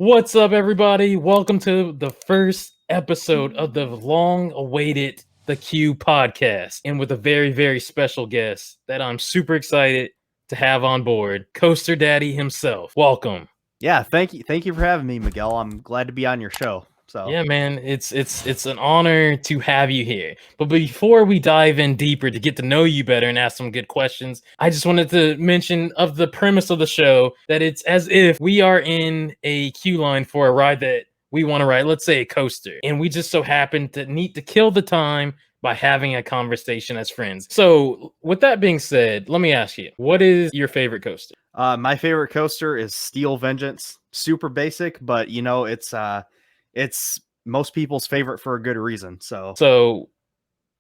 What's up, everybody? Welcome to the first episode of the long-awaited The Q podcast, and with a very, very special guest that I'm super excited to have on board, Coaster Daddy himself. Welcome. Yeah, thank you for having me, Miguel. I'm glad to be on your show. So Yeah, man, it's an honor to have you here. But before we dive in deeper to get to know you better and ask some good questions, I just wanted to mention of the premise of the show that it's as if we are in a queue line for a ride that we want to ride, let's say a coaster, and we just so happen to need to kill the time by having a conversation as friends. So, with that being said, let me ask you, what is your favorite coaster? my favorite coaster is Steel Vengeance. Super basic, but it's most people's favorite for a good reason. So,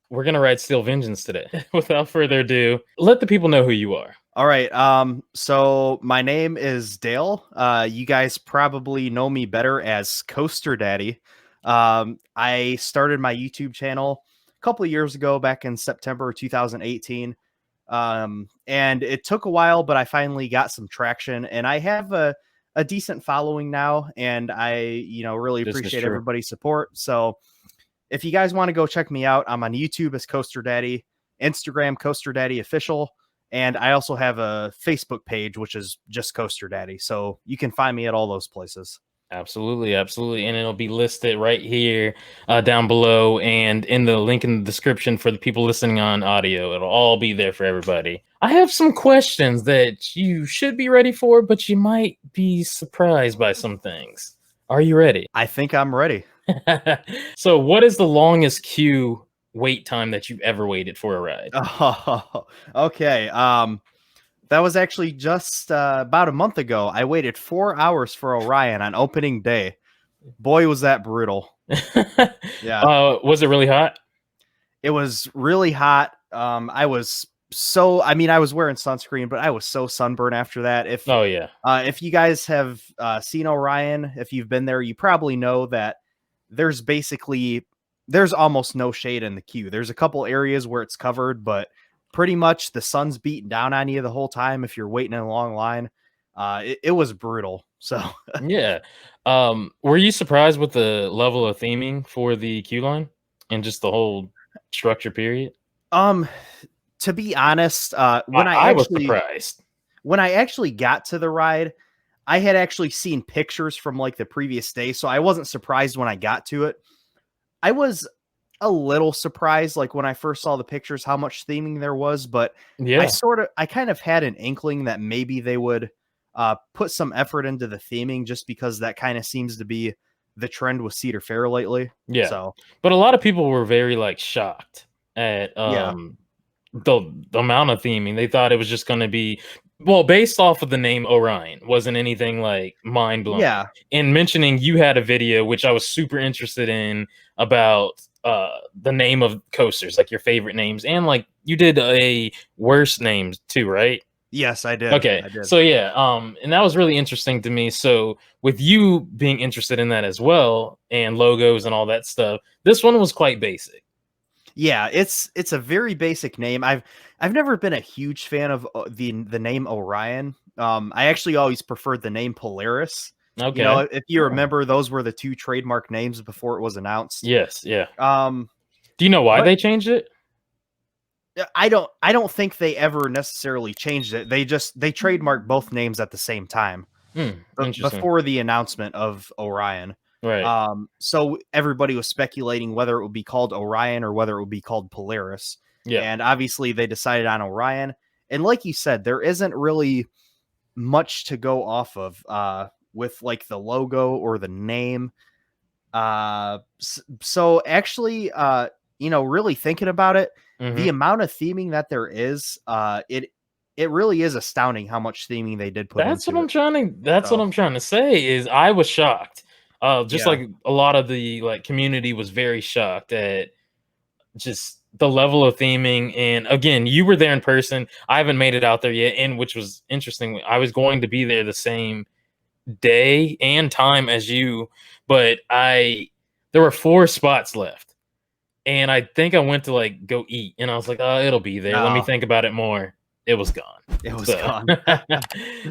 we're gonna ride Steel Vengeance today. Without further ado, let the people know who you are. All right. So my name is Dale. You guys probably know me better as Coaster Daddy. I started my YouTube channel a couple of years ago, back in September 2018. And it took a while, but I finally got some traction, and I have a decent following now, and I, really This is appreciate true. everybody's support. So if you guys want to go check me out, I'm on YouTube as Coaster Daddy, Instagram Coaster Daddy Official, and I also have a Facebook page, which is just Coaster Daddy. So you can find me at all those places. Absolutely, absolutely. And it'll be listed right here down below and in the link in the description for the people listening on audio. It'll all be there for everybody. I have some questions that you should be ready for, but you might be surprised by some things. Are you ready? I think I'm ready. So, what is the longest queue wait time that you've ever waited for a ride? Oh, okay. That was actually just about a month ago. I waited 4 hours for Orion on opening day. Boy, was that brutal. Yeah. Was it really hot? It was really hot. I was wearing sunscreen, but I was so sunburned after that. Oh, yeah. If you guys have seen Orion, if you've been there, you probably know that there's almost no shade in the queue. There's a couple areas where it's covered, but pretty much the sun's beating down on you the whole time if you're waiting in a long line. It was brutal. So yeah. Were you surprised with the level of theming for the queue line and just the whole structure period? To be honest, I was surprised. when I actually got to the ride, I had actually seen pictures from like the previous day, so I wasn't surprised when I got to it. I was a little surprised, like when I first saw the pictures, how much theming there was, but Yeah. I kind of had an inkling that maybe they would put some effort into the theming, just because that kind of seems to be the trend with Cedar Fair lately. Yeah. So But a lot of people were very like shocked at yeah, the amount of theming. They thought it was just going to be based off of the name Orion, wasn't anything like mind blowing. yeah, And mentioning you had a video which I was super interested in about the name of coasters, like your favorite names, and like you did a worst names too, right? yes, I did. Okay. I did. So yeah, and that was really interesting to me. So with you being interested in that as well, and logos and all that stuff, this one was quite basic. Yeah, it's a very basic name. I've never been a huge fan of the name Orion. I actually always preferred the name Polaris. Okay. You know, if you remember, those were the two trademark names before it was announced. Yes, yeah. Um, Do you know why but they changed it? I don't think they ever necessarily changed it. They trademarked both names at the same time Interesting. before the announcement of Orion. Right. So everybody was speculating whether it would be called Orion or whether it would be called Polaris. Yeah. And obviously they decided on Orion. And like you said, there isn't really much to go off of with like the logo or the name. So actually, really thinking about it, the amount of theming that there is, it really is astounding how much theming they did put That's into what I'm it. trying to what I'm trying to say is I was shocked. Just Yeah. like a lot of the like community was very shocked at just the level of theming. And again, you were there in person. I haven't made it out there yet, and which was interesting. I was going to be there the same day and time as you, but there were 4 spots left. And I think I went to like go eat, and I was like, "Oh, it'll be there. Let me No. think about it more." it was gone. It was So, gone.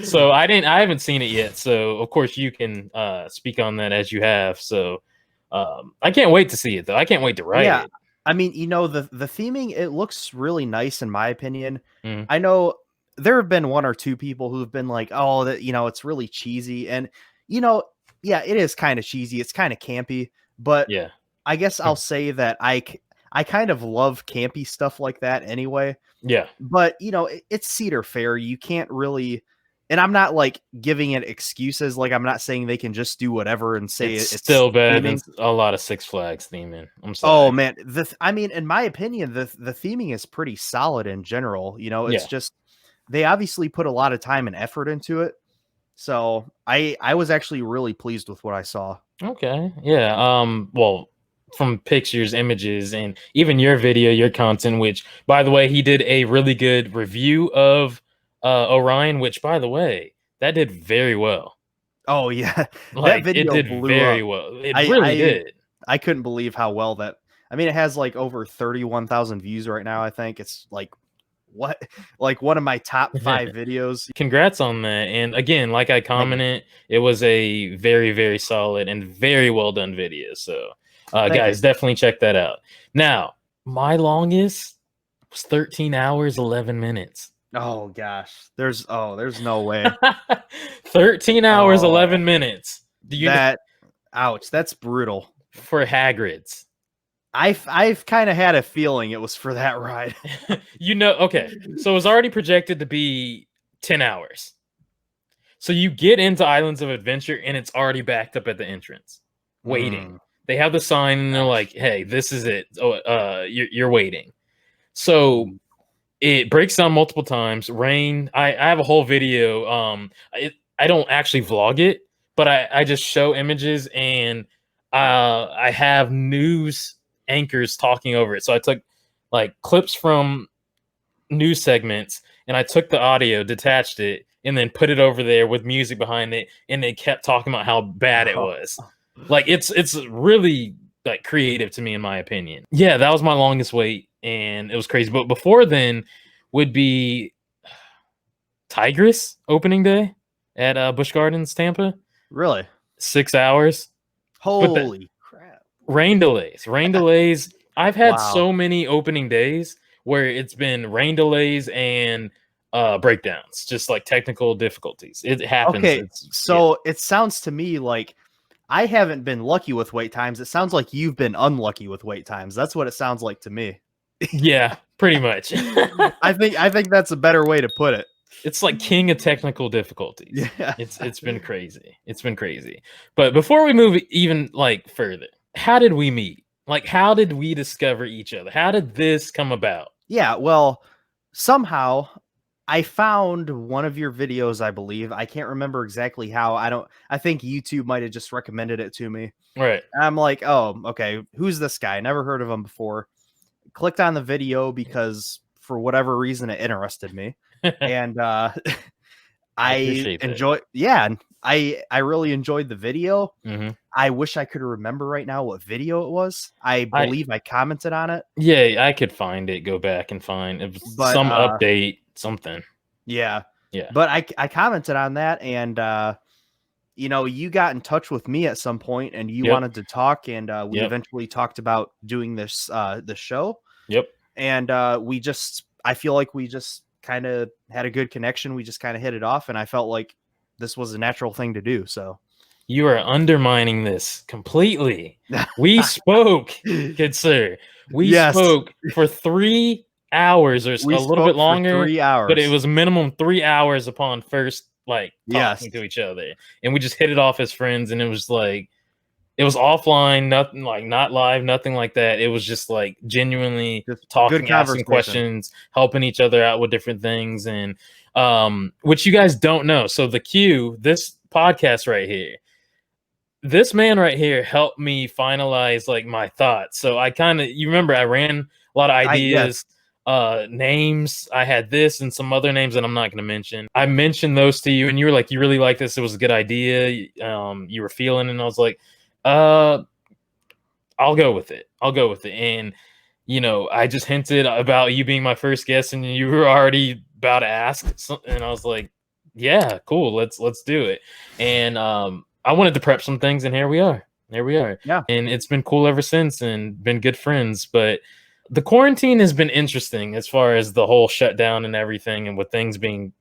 so I haven't seen it yet. So of course you can speak on that as you have. So I can't wait to see it though. I can't wait to write Yeah, it. I mean, the theming, it looks really nice in my opinion. Mhm. I know there have been one or two people who've been like, "Oh, that it's really cheesy," and you know, yeah, it is kind of cheesy. It's kind of campy, but Yeah. I guess I'll say that I kind of love campy stuff like that anyway. Yeah. But it's Cedar Fair. You can't really, and I'm not like giving it excuses. Like I'm not saying they can just do whatever and say It's it's still better than theming. a lot of Six Flags theming. I'm Oh sorry. man, I mean, in my opinion, the theming is pretty solid in general. It's Yeah. just they obviously put a lot of time and effort into it. So I was actually really pleased with what I saw. Okay. Yeah. Well, from pictures, images, and even your video, your content, which by the way, he did a really good review of Orion, which by the way, that did very well. Oh yeah, that Like it video did blew very up. well. It I really I did. I couldn't believe how well that. I mean, it has like over 31,000 views right now. I think it's like what, like one of my top 5 videos. Congrats on that. And again, like I Thank you. commented, it was a very, very solid and very well done video. So, Thank you. guys, definitely check that out. Now, my longest was 13 hours, 11 minutes. Oh gosh, there's no way. 13 hours, Oh, 11 minutes. Do you that ouch, that's brutal. for Hagrid's? I've kind of had a feeling it was for that ride. Okay. So it was already projected to be 10 hours. So you get into Islands of Adventure and it's already backed up at the entrance, waiting. Mm, They have the sign and they're like, "Hey, this is it. Oh, you're waiting." So mm. it breaks down multiple times. Rain. I have a whole video. I don't actually vlog it, but I just show images and I have news anchors talking over it. So I took like clips from news segments and I took the audio, detached it, and then put it over there with music behind it, and they kept talking about how bad it was. Like it's really like creative to me in my opinion. Yeah, that was my longest wait and it was crazy. But before then would be Tigress opening day at Busch Gardens, Tampa. Really? 6 hours. But the Holy crap! rain delays. Rain delays. I've had Wow. so many opening days where it's been rain delays and breakdowns, just like technical difficulties. It happens. Okay, It's yeah. so it sounds to me like I haven't been lucky with wait times. It sounds like you've been unlucky with wait times. That's what it sounds like to me. Yeah, pretty much. I think that's a better way to put it. It's like king of technical difficulties. Yeah. It's been crazy. It's been crazy. But before we move even like further, how did we meet? Like how did we discover each other? How did this come about? Yeah, well, somehow I found one of your videos, I believe. I can't remember exactly how. I think YouTube might have just recommended it to me. Right. And I'm like, "Oh, okay. Who's this guy? Never heard of him before." Clicked on the video because for whatever reason it interested me. And I I appreciate that. enjoy yeah, and I really enjoyed the video. Mhm. I wish I could remember right now what video it was. I I believe I commented on it, Yeah, I could find it, go back and find it was but some update, something. yeah. Yeah. But I commented on that and you got in touch with me at some point and you Yep. wanted to talk and we Yep. eventually talked about doing this show Yep. and I feel like we just kind of had a good connection. We just kind of hit it off and I felt like this was a natural thing to do. So You are undermining this completely. We spoke, good sir. We yes, spoke for 3 hours or we a little bit spoke for longer, 3 but it hours. was minimum 3 hours upon first like Yes. talking to each other. And we just hit it off as friends and it was like it was offline, nothing like not live, nothing like that. It was just like genuinely Just good talking, asking conversation. questions, helping each other out with different things, and which you guys don't know. So the Q, this podcast right here, this man right here helped me finalize like my thoughts. So I kind of you remember I ran a lot of Yes. ideas, names. I had this and some other names that I'm not going to mention. I mentioned those to you and you were like you really like this. It was a good idea. You were feeling and I was like, I'll go with it. I'll go with it. And I just hinted about you being my first guest, and you were already about to ask, and I was like, "Yeah, cool, let's do it." And I wanted to prep some things, and here we are. There we are, Yeah. and it's been cool ever since, and been good friends. But the quarantine has been interesting as far as the whole shutdown and everything, and with things being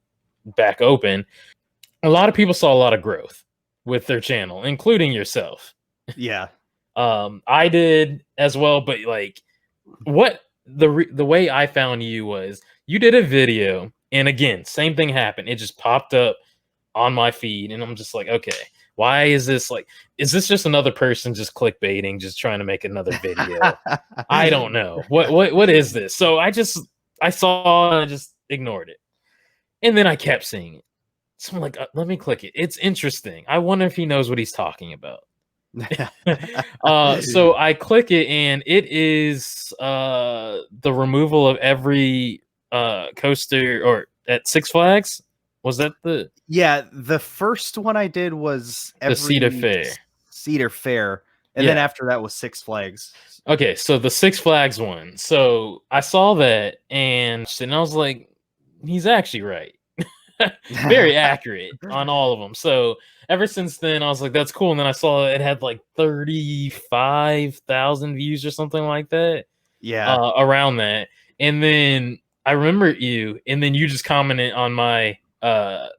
back open. A lot of people saw a lot of growth with their channel, including yourself. Yeah. I did as well, but like what the way I found you was you did a video, and again, same thing happened. It just popped up on my feed, and I'm just like, okay, why is this like? Is this just another person just clickbaiting, just trying to make another video? I don't know. What is this? So I saw and I just ignored it, and then I kept seeing it. So I'm like, let me click it. It's interesting. I wonder if he knows what he's talking about. So I click it, and it is the removal of every coaster or at Six Flags. Was that Yeah, the first one I did was the Cedar every Fair? Cedar Fair, and then Yeah. after that was Six Flags. Okay, so the Six Flags one. So I saw that, and I was like, he's actually right. Very accurate on all of them. So ever since then, I was like, that's cool. And then I saw it had like 35,000 views or something like that. Yeah. Around that. And then I remember you, and then you just commented on my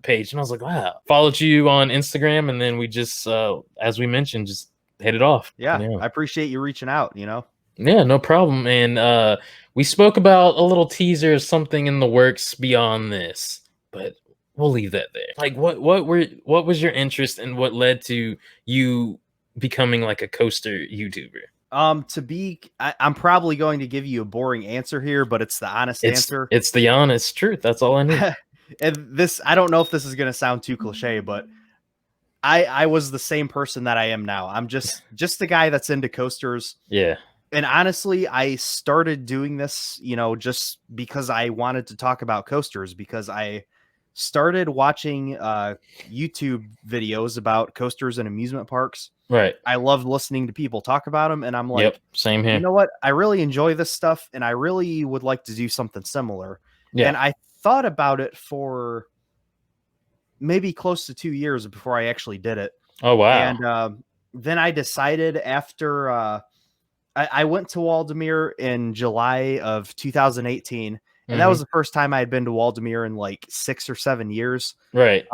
page, and I was like, wow. Followed you on Instagram, and then we just as we mentioned, just hit it off. Yeah. I appreciate you reaching out, Yeah, no problem. And we spoke about a little teaser of something in the works beyond this, but we'll leave that there. Like what was your interest, and what led to you becoming like a coaster YouTuber? I'm probably going to give you a boring answer here, but it's the honest answer. It's the honest truth. That's all I need. And I don't know if this is going to sound too cliche, but I was the same person that I am now. I'm just the guy that's into coasters. Yeah. And honestly, I started doing this, just because I wanted to talk about coasters, because I started watching YouTube videos about coasters and amusement parks. Right. I loved listening to people talk about them, and I'm like, yep, same here. You know what? I really enjoy this stuff, and I really would like to do something similar. Yeah. And I thought about it for maybe close to 2 years before I actually did it. Oh, wow. And then I decided after I went to Waldameer in July of 2018, and that was the first time I had been to Waldameer in like 6 or 7 years. Right.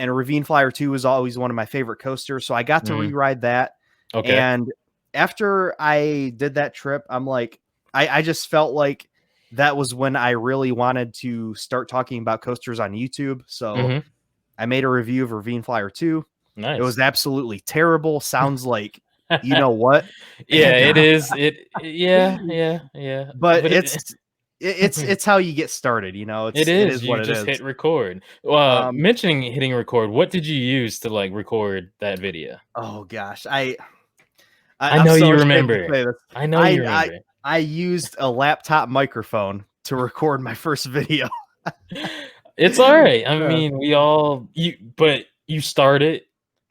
And Ravine Flyer 2 was always one of my favorite coasters, so I got to re-ride that. Okay. And after I did that trip, I'm like, I just felt like that was when I really wanted to start talking about coasters on YouTube. So I made a review of Ravine Flyer 2. Nice. It was absolutely terrible. Sounds like you know what? Yeah, and, it is. Yeah. But it's how you get started, It is what you it just is. hit record. Mentioning hitting record, what did you use to like record that video? Oh gosh, I know you remember. I know you remember. I used a laptop microphone to record my first video. It's all right. I mean, but you started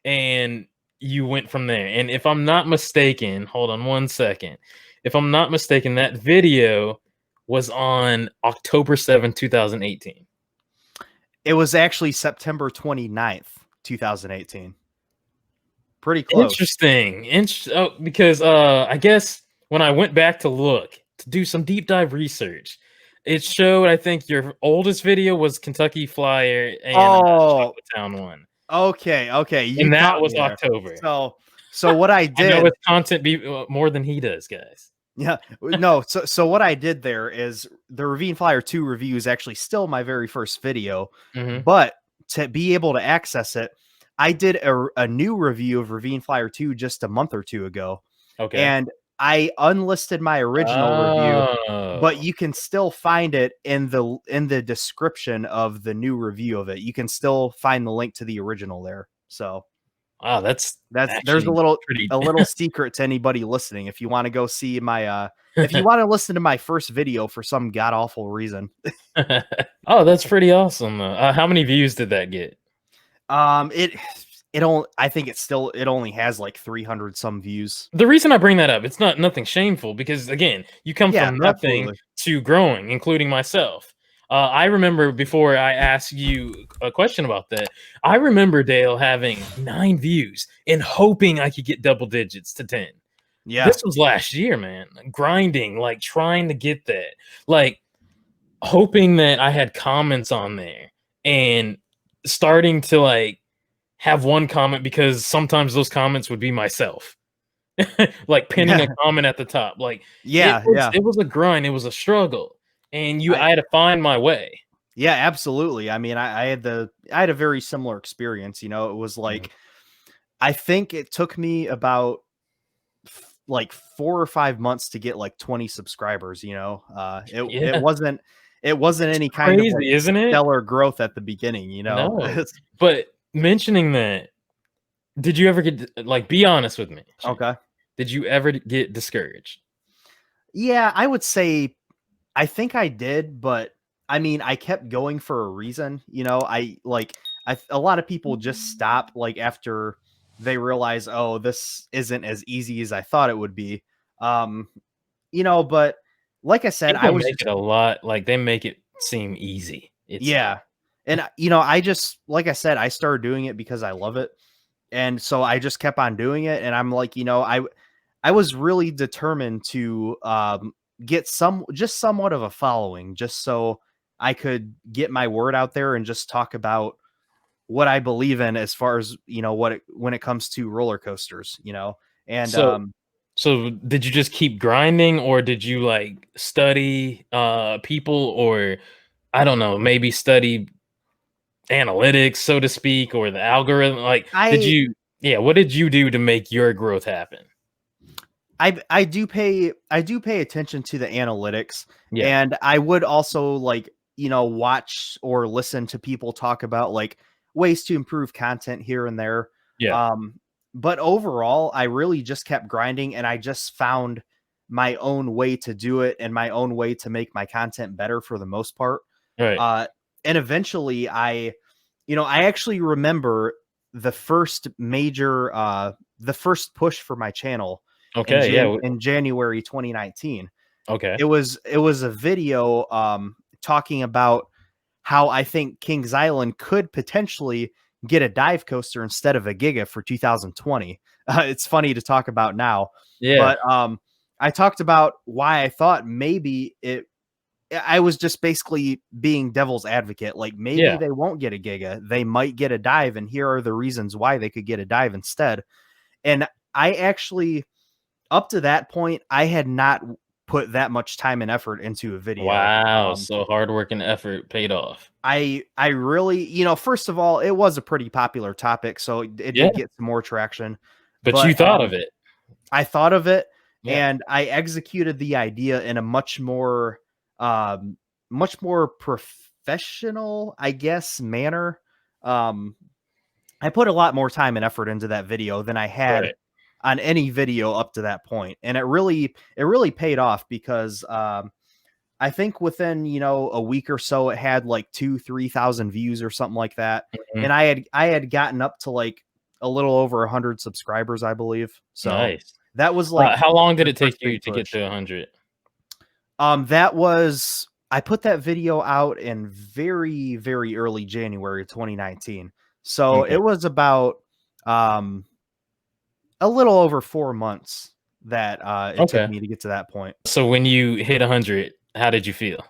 and you went from there. And if I'm not mistaken, hold on one second. If I'm not mistaken, that video was on October 7th, 2018. It was actually September 29th, 2018. Pretty close. Interesting. Because I guess when I went back to look to do some deep dive research, it showed, I think your oldest video was Kentucky Flyer and Chocolate Town one. Okay. And that was October. So what I did, I know his content be more than he does, guys. Yeah, no. So what I did there is the Ravine Flyer 2 review is actually still my very first video, but to be able to access it, I did a new review of Ravine Flyer 2 just a month or two ago. Okay. And I unlisted my original review, but you can still find it in the description of the new review of it. You can still find the link to the original there. So wow, that's there's a little secret to anybody listening. If you want to go see my if you want to listen to my first video for some god awful reason. Oh, that's pretty awesome. How many views did that get? I think it only has like 300 some views. The reason I bring that up, it's not nothing shameful because again, you come Yeah, from nothing absolutely. to growing, including myself. I remember before I asked you a question about that, I remember Dale having 9 views and hoping I could get double digits to 10. Yeah. This was last year, man. Grinding, like trying to get that, like hoping that I had comments on there and starting to like have one comment because sometimes those comments would be myself. Like pinning Yeah. a comment at the top. Like Yeah, yeah. it was a grind, it was a struggle. And I I had to find my way. Yeah, absolutely. I mean, I had a very similar experience, you know. It was Mhm. like I think it took me about like 4 or 5 months to get like 20 subscribers, you know. Yeah, it wasn't it's any kind of like crazy, isn't it? stellar growth at the beginning, you know. No. But mentioning that, did you ever get like be honest with me, Shane. Okay. Did you ever get discouraged? Yeah, I would say I think I did, but I mean, I kept going for a reason, you know. A lot of people just stop like after they realize, oh, this isn't as easy as I thought it would be. Um, you know, but like I said, I People was make just it a lot like they make it seem easy. It's not. yeah. And you know, I just like I said, I started doing it because I love it. And so I just kept on doing it, and I'm like, you know, I was really determined to get just somewhat of a following, just so I could get my word out there and just talk about what I believe in as far as, you know, when it comes to roller coasters, you know. And So so did you just keep grinding or did you like study people or I don't know, maybe study analytics so to speak or the algorithm like did I you yeah, what did you do to make your growth happen? I do pay attention to the analytics, Yeah. and I would also like, you know, watch or listen to people talk about like ways to improve content here and there. Yeah. Um, but overall, I really just kept grinding, and I just found my own way to do it and my own way to make my content better for the most part. Right. Uh, and eventually you know, I actually remember the first major, the first push for my channel Okay, yeah. In January 2019. Okay. It was a video talking about how I think Kings Island could potentially get a dive coaster instead of a Giga for 2020. It's funny to talk about now, Yeah. but I talked about why I thought maybe it I was just basically being devil's advocate. Like maybe Yeah. they won't get a Giga, they might get a dive, and here are the reasons why they could get a dive instead. And I actually, up to that point, I had not put that much time and effort into a video. Wow, so hard work and effort paid off. I really, you know, first of all, it was a pretty popular topic, so it Yeah, did get some more traction. but you But thought of it. I thought of it, Yeah. and I executed the idea in a um, much more professional, I guess, manner. Um, I put a lot more time and effort into that video than I had Right. on any video up to that point, and it really paid off because I think within, you know, a week or so, it had like 2-3 thousand views or something like that, Mhm. and I had gotten up to like a little over 100 subscribers, I believe. So Nice. that was like How long did the it take first you big to get push. to 100? That was I put that video out in very, very early January 2019. So Okay. it was about um a little over 4 months that it took Okay. me to get to that point. So when you hit 100, how did you feel?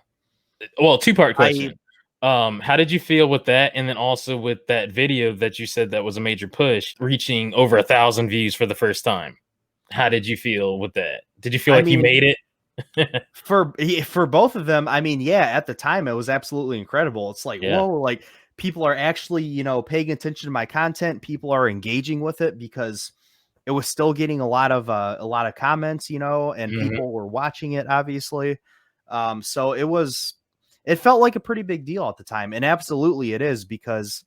Well, two-part I question. How did you feel with that? And then also with that video that you said that was a major push, reaching over 1,000 views for the first time. How did you feel with that? Did you feel I like you mean, made it? for both of them, I mean, yeah, at the time it was absolutely incredible. It's like, Yeah. whoa, like people are actually, you know, paying attention to my content. People are engaging with it because it was still getting a lot of comments, you know, and Mhm. people were watching it obviously. So it felt like a pretty big deal at the time, and absolutely it is because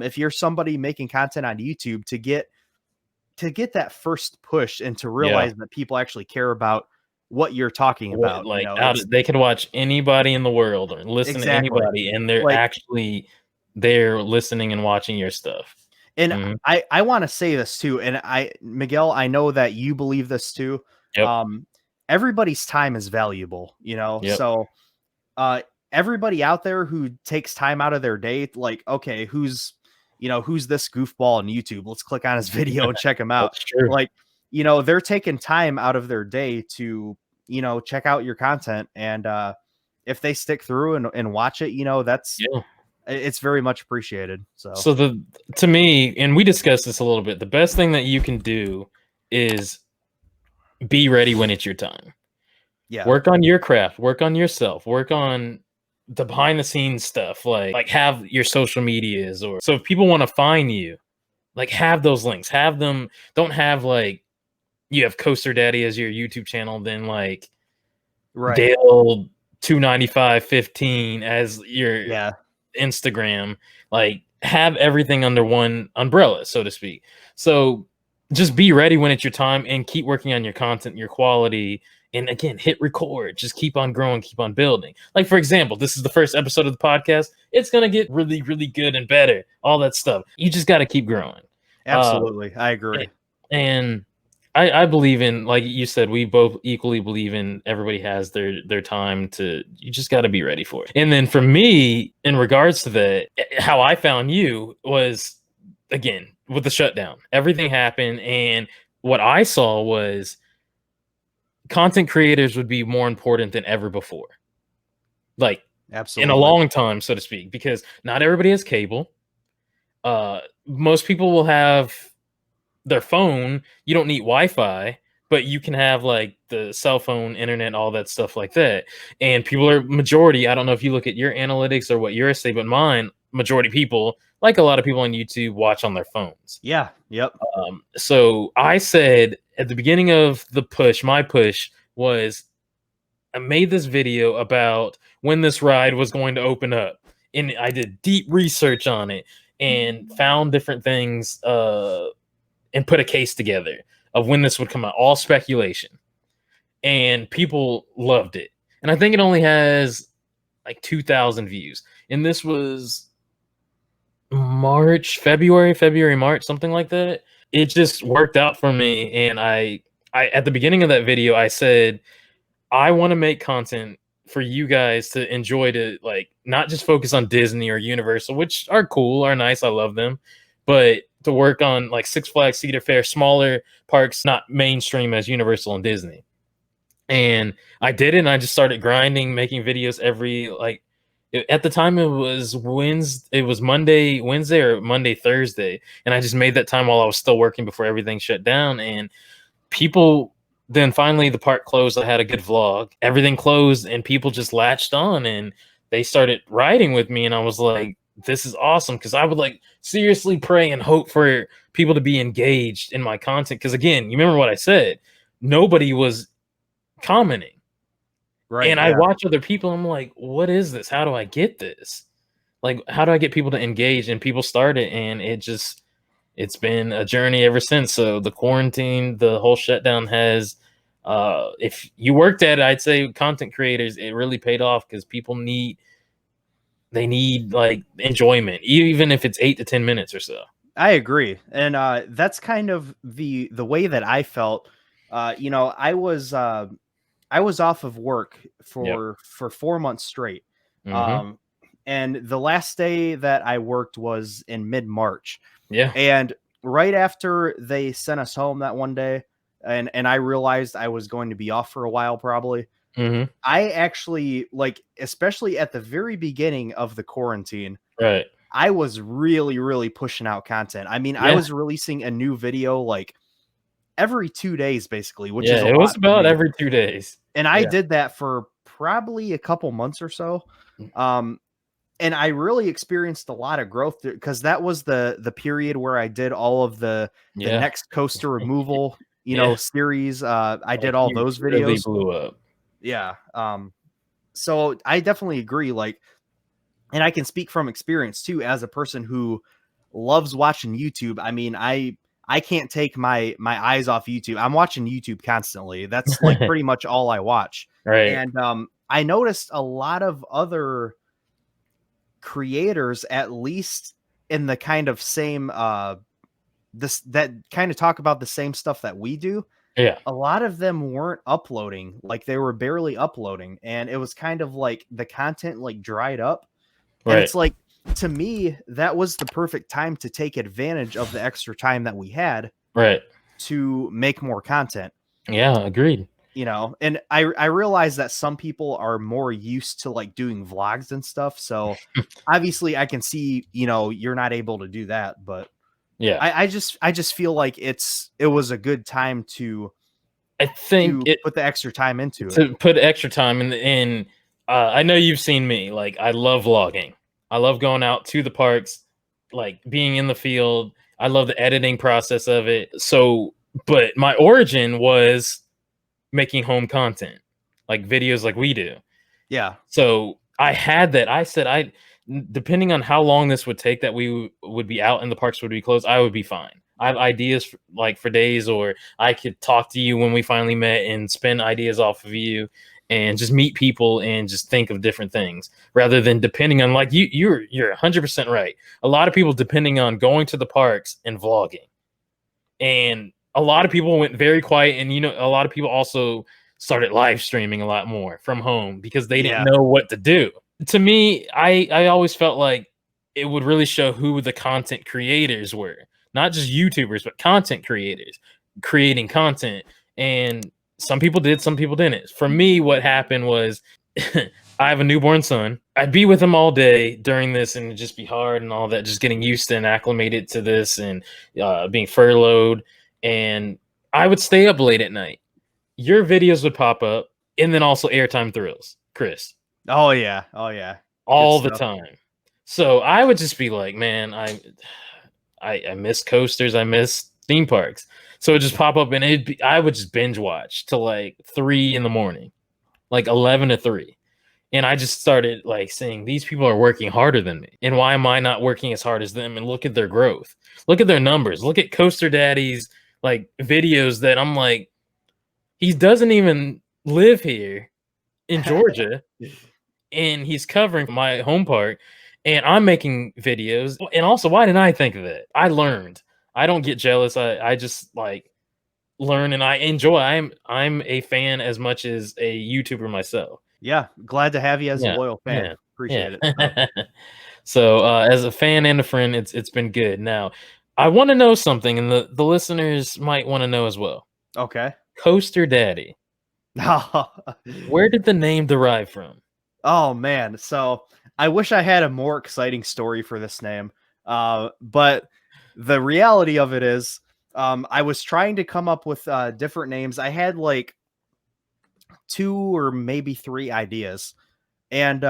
if you're somebody making content on YouTube to get that first push and to Yeah. realize that people actually care about what you're talking What about, you like, know, how it's did they could watch anybody in the world or listen to exactly anybody, and they're like actually there listening and watching your stuff. And Mhm. I want to say this too, and Miguel, I know that you believe this too. Yep. Everybody's time is valuable, you know. Yep. So uh everybody out there who takes time out of their day, like, okay, who's this goofball on YouTube? Let's click on his video and check him out. That's true. Like, they're taking time out of their day to, check out your content. And if they stick through and watch it, Yeah. it's very much appreciated. So So to me, and we discussed this a little bit, the best thing that you can do is be ready when it's your time. yeah, Work on your craft, work on yourself, work on the behind the scenes stuff, like have your social medias, or so if people want to find you, like have those links, have them. Don't have like you have Coaster Daddy as your YouTube channel, then like right. Dale 29515 as your Yeah, Instagram. Like have everything under one umbrella, so to speak. So just be ready when it's your time and keep working on your content, your quality. And again, hit record. Just keep on growing, keep on building. Like, for example, this is the first episode of the podcast. It's going to get really, really good and better. All that stuff. You just got to keep growing. Uh, absolutely. I agree. and I believe in, like you said, we both equally believe in everybody has their time to, you just got to be ready for it. And then for me, in regards to that, how I found you was, again, with the shutdown. Everything happened, and what I saw was content creators would be more important than ever before. Like, in a Absolutely. long time, so to speak, because not everybody has cable. Most people will have their phone. You don't need Wi-Fi, but you can have like the cell phone, internet, all that stuff like that. And people are majority. I don't know if you look at your analytics or what yours say, but mine, majority people, like a lot of people on YouTube, watch on their phones. Yeah. Yep. So I said at the beginning of the push, my push was I made this video about when this ride was going to open up. And I did deep research on it and found different things and put a case together of when this would come out, all speculation. And people loved it. And I think it only has like 2,000 views. And this was February, March, something like that. It just worked out for me. And I at the beginning of that video, I said, I want to make content for you guys to enjoy, to like not just focus on Disney or Universal, which are cool, are nice, I love them, but to work on like Six Flags, Cedar Fair, smaller parks, not mainstream as Universal and Disney. And I did it, and I just started grinding, making videos every like at the time it was Monday, Wednesday, or Monday, Thursday, and I just made that time while I was still working before everything shut down. And people, then finally the park closed. I had a good vlog. Everything closed, and people just latched on and they started riding with me. And I was like, this is awesome, because I would like seriously pray and hope for people to be engaged in my content. Because again, you remember what I said? Nobody was commenting. Right. And I Yeah. watch other people. I'm like, what is this? How do I get this? Like, how do I get people to engage? And people started, and it's been a journey ever since. So the quarantine, the whole shutdown has, if you worked at it, I'd say content creators, it really paid off, because people need like enjoyment, even if it's 8 to 10 minutes or so. I agree. And that's kind of the way that I felt. I was off of work Yep. for 4 months straight. Mm-hmm. Um, and the last day that I worked was in mid-March. Yeah. And right after they sent us home that one day, and I realized I was going to be off for a while probably, Mm-hmm. I actually, like, especially at the very beginning of the quarantine, Right. I was really, really pushing out content. I mean, I Yeah. was releasing a new video like every 2 days, basically, which is Yeah. a It was lot for about me. every 2 days. And I Yeah. did that for probably a couple months or so. Um, and I really experienced a lot of growth, because that was the period where I did all of the Yeah. next coaster removal, Yeah. series. I did Like all you those really videos. blew up. Yeah. So I definitely agree. Like, and I can speak from experience too, as a person who loves watching YouTube. I mean, I can't take my eyes off YouTube. I'm watching YouTube constantly. That's like pretty much all I watch. Right. And I noticed a lot of other creators, at least in the kind of same that kind of talk about the same stuff that we do, Yeah. a lot of them weren't uploading. Like they were barely uploading, and it was kind of like the content like dried up. And Right. it's like, to me, that was the perfect time to take advantage of the extra time that we had Right. to make more content. Yeah, agreed. You know, and I realize that some people are more used to like doing vlogs and stuff. So obviously I can see, you know, you're not able to do that, but Yeah. I just feel like it was a good time I think to it put the extra time into it. to put extra time in I know you've seen me. Like I love vlogging. I love going out to the parks, like being in the field. I love the editing process of it. So, but my origin was making home content, like videos like we do. Yeah. So I had that. I said, depending on how long this would take, that we would be out and the parks would be closed, I would be fine. I have ideas for days, or I could talk to you when we finally met and spin ideas off of you and just meet people and just think of different things rather than depending on, like you're 100% right. A lot of people depending on going to the parks and vlogging. And a lot of people went very quiet, and a lot of people also started live streaming a lot more from home because they didn't know what to do. To me, I always felt like it would really show who the content creators were, not just YouTubers, but content creators creating content. And some people did, some people didn't. For me, what happened was I have a newborn son. I'd be with him all day during this, and it'd just be hard and all that, just getting used to and acclimated to this, and being furloughed. And I would stay up late at night. Your videos would pop up, and then also Airtime Thrills, Chris. Oh yeah. Oh yeah. All the time. So I would just be like, man, I miss coasters, I miss theme parks. So it just pop up, and I would just binge watch till like 3 a.m, like 11 to 3. And I just started like saying, these people are working harder than me. And why am I not working as hard as them? And look at their growth. Look at their numbers. Look at Coaster Daddy's like videos that I'm like, he doesn't even live here in Georgia. And he's covering my home park. And I'm making videos. And also, why didn't I think of it? I learned. I don't get jealous. I just like learn, and I enjoy. I'm a fan as much as a YouTuber myself. Yeah, glad to have you as a loyal fan. Yeah, Appreciate it. So as a fan and a friend, it's been good. Now, I want to know something, and the listeners might want to know as well. Okay. Coaster Daddy. Where did the name derive from? Oh man, so I wish I had a more exciting story for this name. But the reality of it is, I was trying to come up with different names. I had like 2 or maybe 3 ideas. And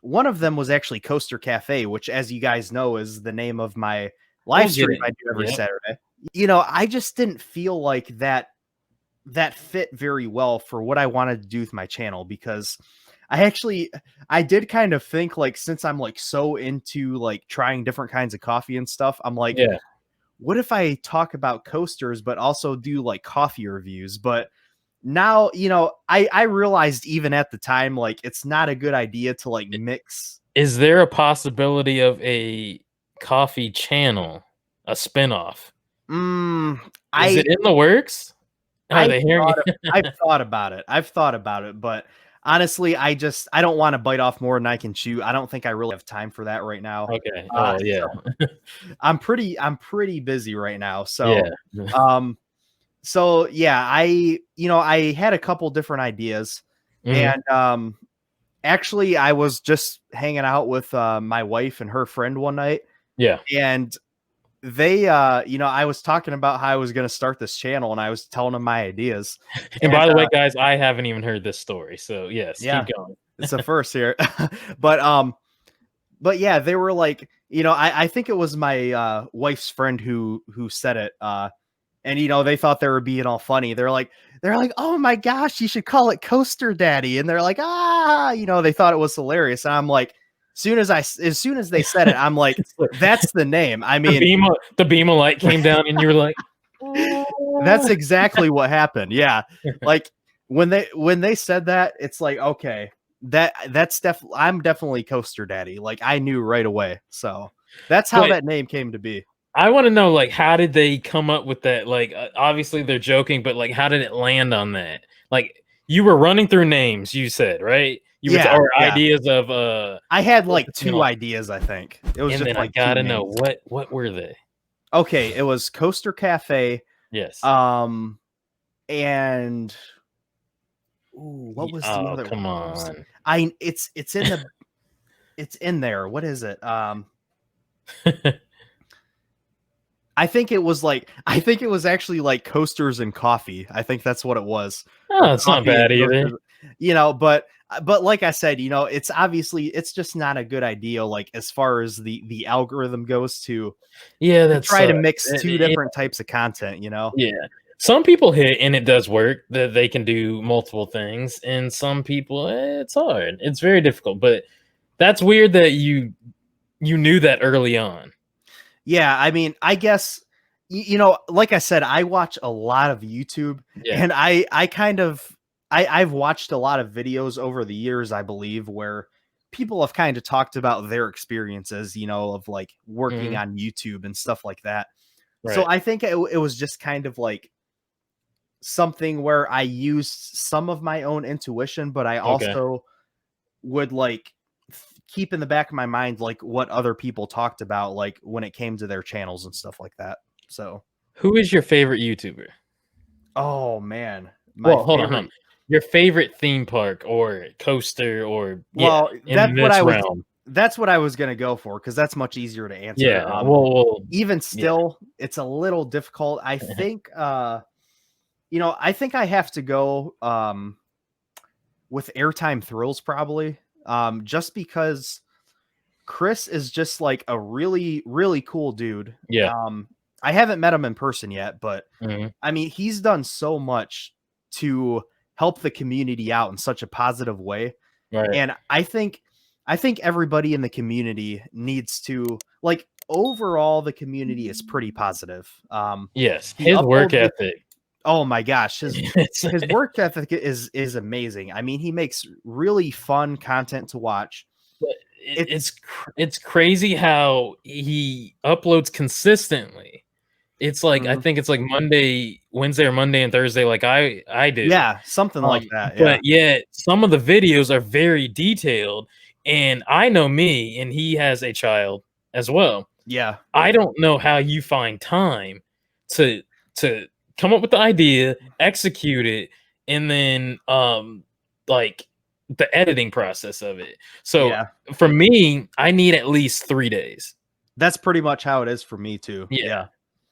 one of them was actually Coaster Cafe, which, as you guys know, is the name of my live stream I do every Saturday. You know, I just didn't feel like that fit very well for what I wanted to do with my channel, because I did kind of think, like, since I'm like so into like trying different kinds of coffee and stuff, I'm like, what if I talk about coasters but also do like coffee reviews? But now, you know, I realized even at the time, like, it's not a good idea to like mix. Is there a possibility of a coffee channel, a spinoff? Is it in the works? Are they hearing? I've thought about it, but honestly, I don't want to bite off more than I can chew. I don't think I really have time for that right now. Okay. Oh yeah. So I'm pretty busy right now. So yeah. So yeah, I had a couple different ideas, and actually I was just hanging out with my wife and her friend one night. Yeah. And they I was talking about how I was going to start this channel, and I was telling them my ideas. And by the way, guys, I haven't even heard this story. So yes, keep going. It's the first here. But yeah, they were like, I think it was my wife's friend who said it. And they thought they were being all funny. They're like, oh my gosh, you should call it Coaster Daddy. And they're like, they thought it was hilarious. And I'm like, as soon as they said it, I'm like, that's the name. I mean, the beam of light came down, and you were like, that's exactly what happened. Yeah. Like when they said that, it's like, okay, I'm definitely Coaster Daddy. Like I knew right away. So That's how But that name came to be. I want to know, like, how did they come up with that? Like, obviously they're joking, but like, how did it land on that? Like, you were running through names, you said, right? You were Yeah, or yeah. ideas of I had what like the 2 channel, ideas, I think. It was and just then I like 2 gotta know names. what were they? Okay, it was Coaster Cafe, Yes. um, and ooh, what was the Oh, other come one? What was on. it's in the it's in there. What is it? I think it was actually like Coasters and Coffee. I think that's what it was. Or Oh, it's not Coffee and bad either. Coasters. But like I said, it's obviously it's just not a good idea like as far as the algorithm goes Yeah, to that try to sucks. mix 2 different types of content. Yeah. Some people hit and it does work, that they can do multiple things, and some people, it's hard. It's very difficult, but that's weird that you knew that early on. Yeah, I mean, I guess like I said, I watch a lot of YouTube, Yeah. and I kind of I've watched a lot of videos over the years, I believe, where people have kind of talked about their experiences, of like working Mhm. on YouTube and stuff like that. So Right. I think it was just kind of like something where I used some of my own intuition, but I Okay. also would like keep in the back of my mind like what other people talked about like when it came to their channels and stuff like that. So, Who is your favorite YouTuber? oh man, my Well, hold on. favorite. Your favorite theme park or coaster or yeah, Well, in this realm. that's what I was gonna go for because that's much easier to answer. Yeah. Well, Even yeah. still, it's a little difficult. I think I think I have to go with Airtime Thrills probably. Just because Chris is just like a really, really cool dude. Yeah. Um, I haven't met him in person yet, but Mhm. I mean, he's done so much to help the community out in such a positive way. Right. And I think everybody in the community needs to like overall the community is pretty positive. Yes. He His work uploads ethic. oh my gosh, It's his work ethic is amazing. I mean, he makes really fun content to watch. But It's it's crazy how he uploads consistently. It's like I mhm. think it's like Monday, Wednesday, or Monday and Thursday, like I do. Yeah, something like that. Yeah. But yet some of the videos are very detailed, and I know me, and he has a child as well. Yeah. I don't know how you find time to to come up with the idea, execute it, and then like the editing process of it. So Yeah. for me, I need at least 3 days. That's pretty much how it is for me too. Yeah. Yeah.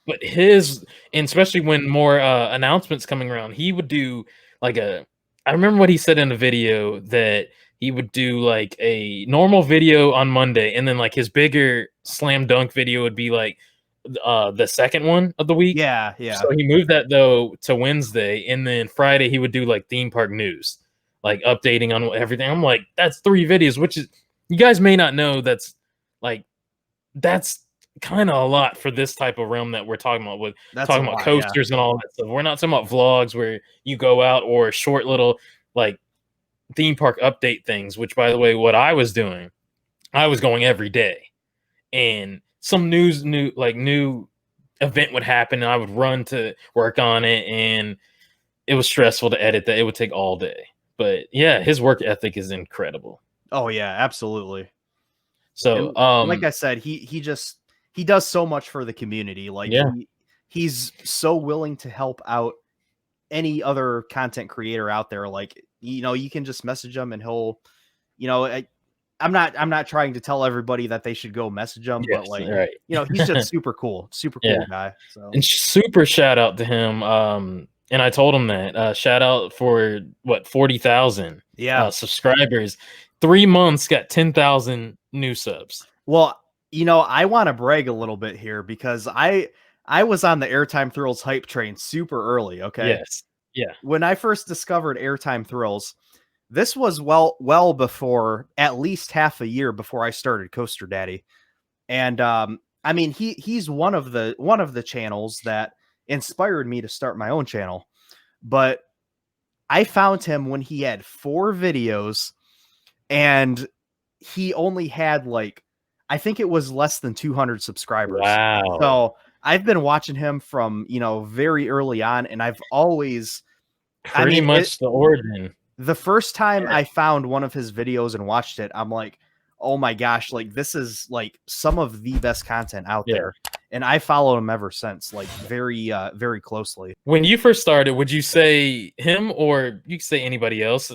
But his, and especially when more announcements coming around, he would do like a I remember what he said in the video, that he would do like a normal video on Monday, and then like his bigger slam dunk video would be like the second one of the week. Yeah. So Yeah. he moved that though to Wednesday, and then Friday he would do like theme park news, like updating on everything. I'm like, that's 3 videos, which is, you guys may not know, like that's kind of a lot for this type of realm that we're talking about, with That's a talking about lot. Yeah. coasters and all that stuff. We're not talking about vlogs where you go out, or short little like theme park update things, which by the way, what I was doing, I was going every day, and some new event would happen, and I would run to work on it, and it was stressful to edit that. It would take all day. But yeah, his work ethic is incredible. Oh yeah, absolutely. So And like I said, he does so much for the community. Like yeah. he's so willing to help out any other content creator out there. Like, you can just message him and he'll, you know, I, I'm not trying to tell everybody that they should go message him, but Yes, like, he's right. just super Yeah. cool guy. So And super shout out to him. And I told him that shout out for what, 40,000 yeah. subscribers. 3 months got 10,000 new subs. Well, I want to brag a little bit here because I was on the Airtime Thrills hype train super early. Okay, Yes. Yeah. when I first discovered Airtime Thrills, this was well before, at least half a year before I started Coaster Daddy. And I mean, he's one of the channels that inspired me to start my own channel. But I found him when he had 4 videos, and he only had like I think it was less than 200 subscribers. Wow. So I've been watching him from, very early on, and I've always, I Pretty mean, much the origin. the first time I found one of his videos and watched it, I'm like, oh my gosh, like this is like some of the best content out Yeah. there. And I followed him ever since, like very, very closely. When you first started, would you say him or you could say anybody else?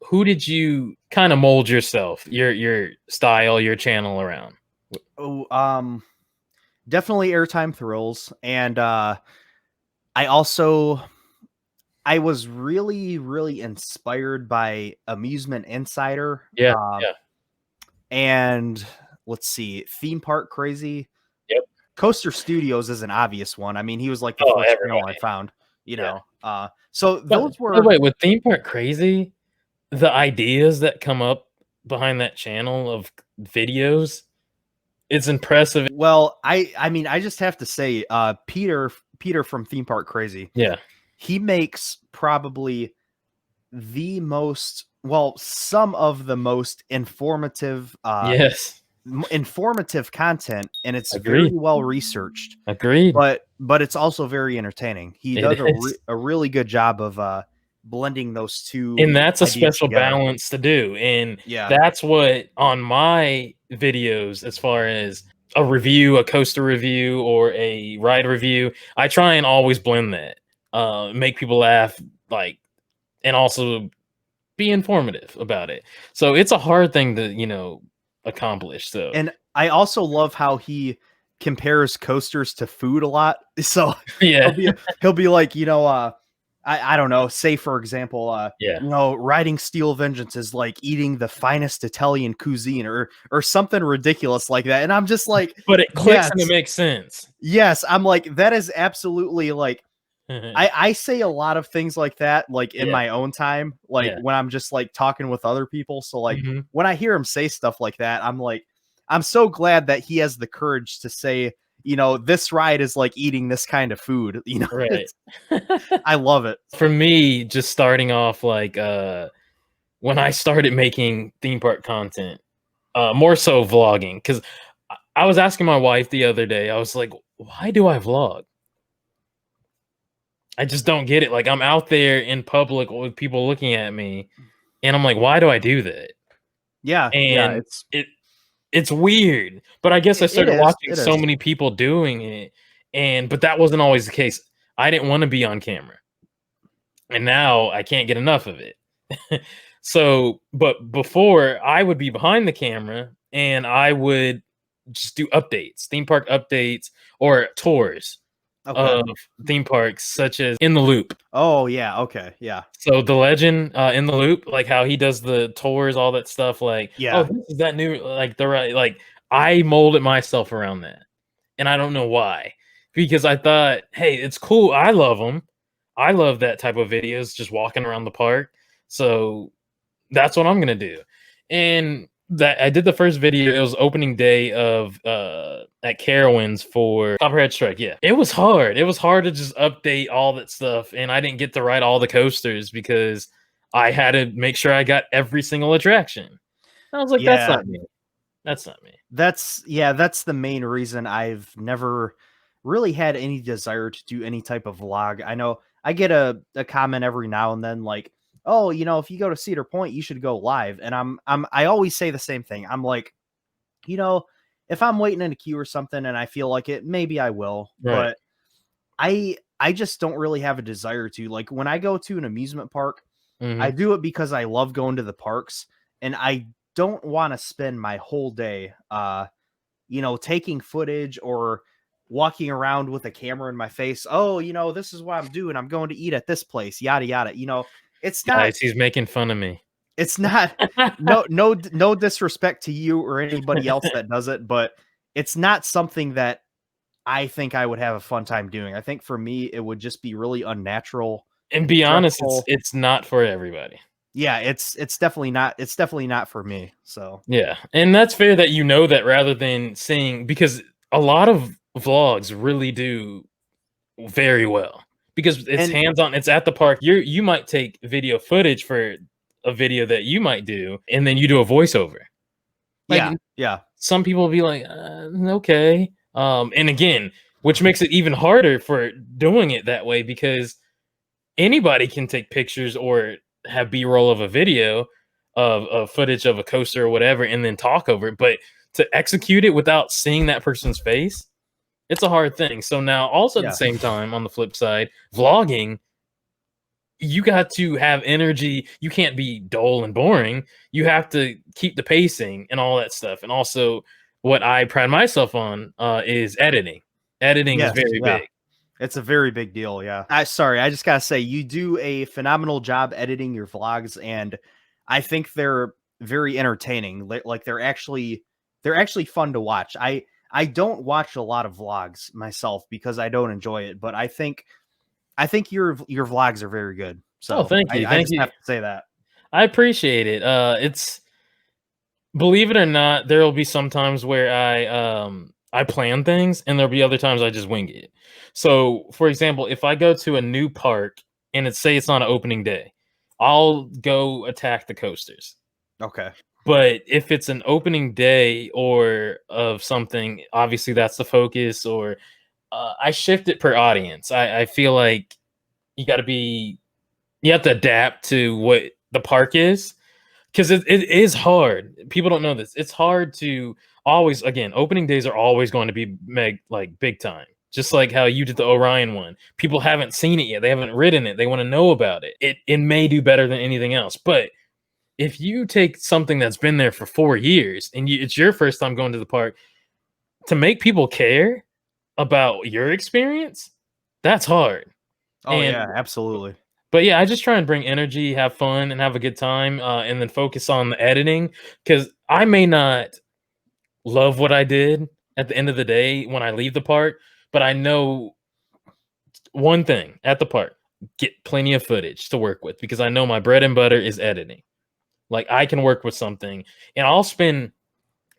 Who did you kind of mold yourself, your style, your channel around? Oh, definitely Airtime Thrills. And I was really, really inspired by Amusement Insider. Yeah, yeah, And let's see, Theme Park Crazy. yep. Coaster Studios is an obvious one. I mean, he was like the Oh, first channel I everybody. found, Yeah. So But those by the were, way, with Theme Park Crazy, the ideas that come up behind that channel of videos, it's impressive. well, I mean, I just have to say, Peter from Theme Park Crazy, Yeah. he makes probably the most, well, some of the most Yes. informative content, and it's very Agreed. well researched, Agreed. but it's also very entertaining. He It does is. a really good job of blending those two And that's a ideas special together. balance to do. And Yeah. that's what on my videos, as far as a review, a coaster review, or a ride review, I try and always blend that. Make people laugh, like, and also be informative about it. So it's a hard thing to, accomplish. So And I also love how he compares coasters to food a lot. So yeah. he'll be like, I don't know, say for example, Yeah. riding Steel Vengeance is like eating the finest Italian cuisine or something ridiculous like that. And I'm just like, But it clicks and it yes, makes sense. yes. I'm like, that is absolutely like, I say a lot of things like that, like in Yeah. my own time, like Yeah. when I'm just like talking with other people. So like Mhm. when I hear him say stuff like that, I'm like, I'm so glad that he has the courage to say, this ride is like eating this kind of food. Right. I love it. For me, just starting off, like, when I started making theme park content, more so vlogging, because I was asking my wife the other day, I was like, why do I vlog? I just don't get it. Like, I'm out there in public with people looking at me, and I'm like, why do I do that? Yeah, yeah, And it's weird, but I guess I it started is. watching It so is. many people doing it, but that wasn't always the case. I didn't wanna be on camera, and now I can't get enough of it. So, but before, I would be behind the camera, and I would just do updates, theme park updates, or tours Okay. of theme parks, such as In the Loop. Oh yeah, okay. Yeah. So the legend, In the Loop, like how he does the tours, all that stuff, like, oh, Yeah. this is that new, like the right, like I molded myself around that, and I don't know why, because I thought, hey, it's cool. I love them. I love that type of videos, just walking around the park. So that's what I'm gonna do. And that I did the first video. It was opening day of at Carowinds for Copperhead Strike. Yeah, it was hard. It was hard to just update all that stuff, and I didn't get to ride all the coasters because I had to make sure I got every single attraction. I was like, that's Yeah. not me. That's not me. That's the main reason I've never really had any desire to do any type of vlog. I know I get a comment every now and then like, "Oh, if you go to Cedar Point, you should go live." And I always say the same thing. I'm like, you know, if I'm waiting in a queue or something and I feel like it, maybe I will. Right. But I just don't really have a desire to. Like when I go to an amusement park, I Hmm. do it because I love going to the parks and I don't want to spend my whole day taking footage or walking around with a camera in my face. Oh, this is what I'm doing. I'm going to eat at this place, yada yada. It's not Guys, he's making fun of me. it's not no disrespect to you or anybody else that does it, but it's not something that I think I would have a fun time doing. I think for me it would just be really unnatural, And be honest, it's stressful. it's not for everybody. Yeah, it's definitely not for me. So, Yeah, and that's fair that you know that, rather than saying, because a lot of vlogs really do very well because it's and hands-on, it's at the park. You might take video footage for a video that you might do, and then you do a voiceover. Like, yeah, yeah. some people will be like, okay. And again, which makes it even harder for doing it that way because anybody can take pictures or have B-roll of a video of footage of a coaster or whatever and then talk over it. But to execute it without seeing that person's face, it's a hard thing. So now also at the Yeah. same time, on the flip side, vlogging, you got to have energy. You can't be dull and boring. You have to keep the pacing and all that stuff. And also, what I pride myself on is editing. Editing is Yes. very Yeah. big. It's a very big deal. Yeah. I just gotta say, you do a phenomenal job editing your vlogs, and I think they're very entertaining. Like they're actually fun to watch. I don't watch a lot of vlogs myself because I don't enjoy it, but I think your vlogs are very good. Oh, So thank you, I thank just you. have to say that. I appreciate it. It's believe it or not, there will be some times where I plan things, and there'll be other times I just wing it. So, for example, if I go to a new park and it's not an opening day, I'll go attack the coasters. Okay. But if it's an opening day or of something, obviously that's the focus. Or I shift it per audience. I feel like you got to be you have to adapt to what the park is because it is hard. People don't know this. It's hard to always again. Opening days are always going to be like big time. Just like how you did the Orion one. People haven't seen it yet. They haven't ridden it. They want to know about it. It may do better than anything else. But if you take something that's been there for 4 years and it's your first time going to the park, to make people care about your experience, that's hard. Oh And yeah, absolutely. but yeah, I just try and bring energy, have fun, and have a good time, and then focus on the editing because I may not love what I did at the end of the day when I leave the park, but I know one thing at the park: get plenty of footage to work with because I know my bread and butter is editing. Like I can work with something, and I'll spend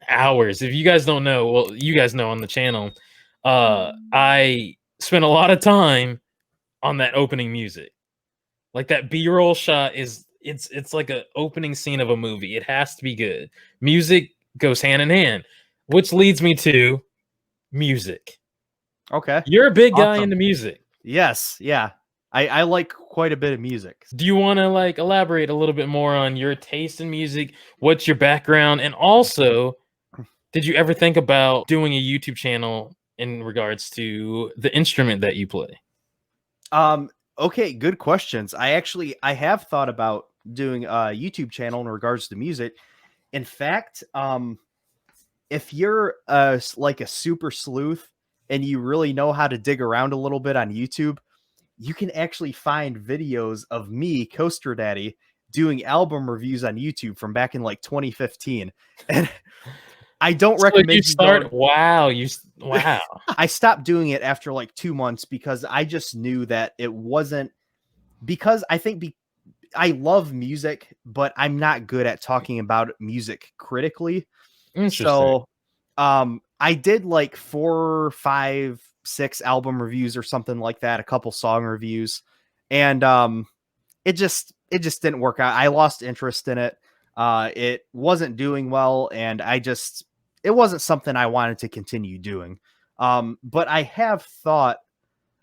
hours. If you guys don't know, well, you guys know on the channel, I spent a lot of time on that opening music. Like that B-roll shot is it's like a opening scene of a movie. It has to be good. Music goes hand in hand, which leads me to music. Okay. You're a big guy Awesome. into music. Yes, yeah. I like quite a bit of music. Do you want to like elaborate a little bit more on your taste in music? What's your background? And also, did you ever think about doing a YouTube channel in regards to the instrument that you play? Okay, good questions. I have thought about doing a YouTube channel in regards to music. In fact, if you're like a super sleuth and you really know how to dig around a little bit on YouTube, you can actually find videos of me, Coaster Daddy, doing album reviews on YouTube from back in like 2015. And I don't So you recommend you going. start wow, wow. I stopped doing it after like 2 months because I just knew that it wasn't because I think I love music, but I'm not good at talking about music critically. Interesting. So I did like 4, 5, 6 album reviews or something like that, a couple song reviews. And it just didn't work out. I lost interest in it. It wasn't doing well, and it wasn't something I wanted to continue doing. But I have thought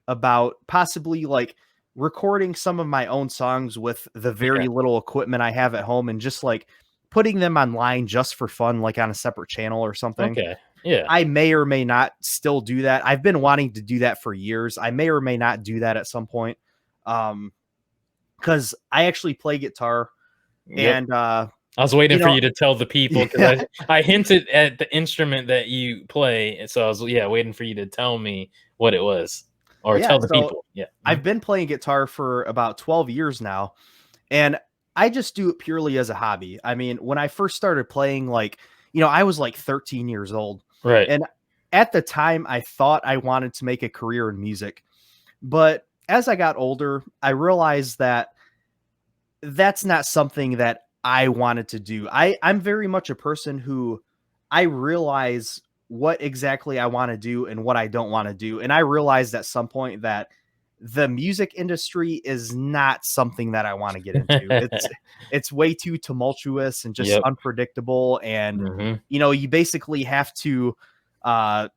about possibly like recording some of my own songs with the Yeah. very little equipment I have at home and just like putting them online just for fun, like on a separate channel or something. Okay. Yeah. I may or may not still do that. I've been wanting to do that for years. I may or may not do that at some point. Because I actually play guitar Yep. and I was waiting you for know, you to tell the people yeah, because I hinted at the instrument that you play, and so I was waiting for you to tell me what it was or yeah. tell the So people. Yeah. I've been playing guitar for about 12 years now, and I just do it purely as a hobby. I mean, when I first started playing, like, I was like 13 years old. Right. And at the time, I thought I wanted to make a career in music. But as I got older, I realized that that's not something that I wanted to do. I'm very much a person who I realize what exactly I want to do and what I don't want to do. And I realized at some point that the music industry is not something that I want to get into. It's way too tumultuous and just Yep. unpredictable. And, Hmm. you basically have to, uh,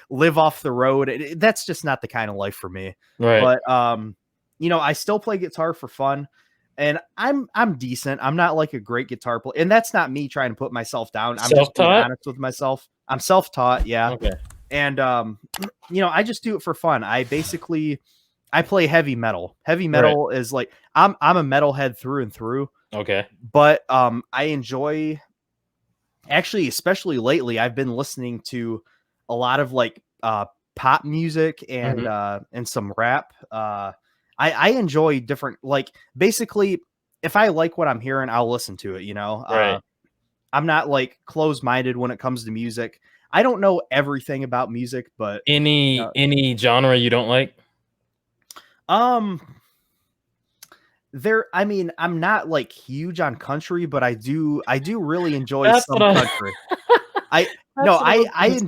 live off the road. That's just not the kind of life for me. Right. But, I still play guitar for fun. And I'm decent. I'm not like a great guitar player. And that's not me trying to put myself down. I'm just being Self-taught. honest with myself. I'm self-taught. Yeah. Okay. And, I just do it for fun. I play heavy metal. Heavy Right. metal is like, I'm a metalhead through and through, Okay. but, I enjoy, actually, especially lately, I've been listening to a lot of like, pop music Hmm. and some rap. I enjoy different, like, basically, if I like what I'm hearing, I'll listen to it, Right. I'm not like closed minded when it comes to music. I don't know everything about music, but, uh, Any genre you don't like? um, I mean, I'm not like huge on country, but I do really enjoy That's what some I. country. I no, That's what I was I gonna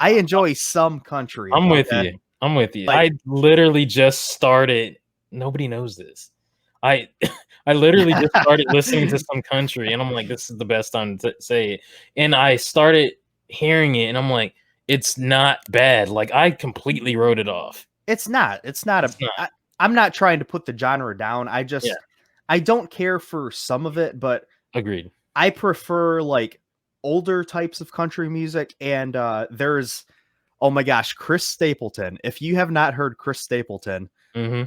say. enjoy some country. I'm with Okay. you. I'm with you. Like I literally just started. Nobody knows this. I I literally just started listening to some country, and I'm like, this is the best time to say it. And I started hearing it, and I'm like, it's not bad. Like I completely wrote it off. it's not It's not. I'm not trying to put the genre down. Yeah. I don't care for some of it, but Agreed. I prefer like older types of country music. And there's, oh my gosh, Chris Stapleton. If you have not heard Chris Stapleton, Hmm.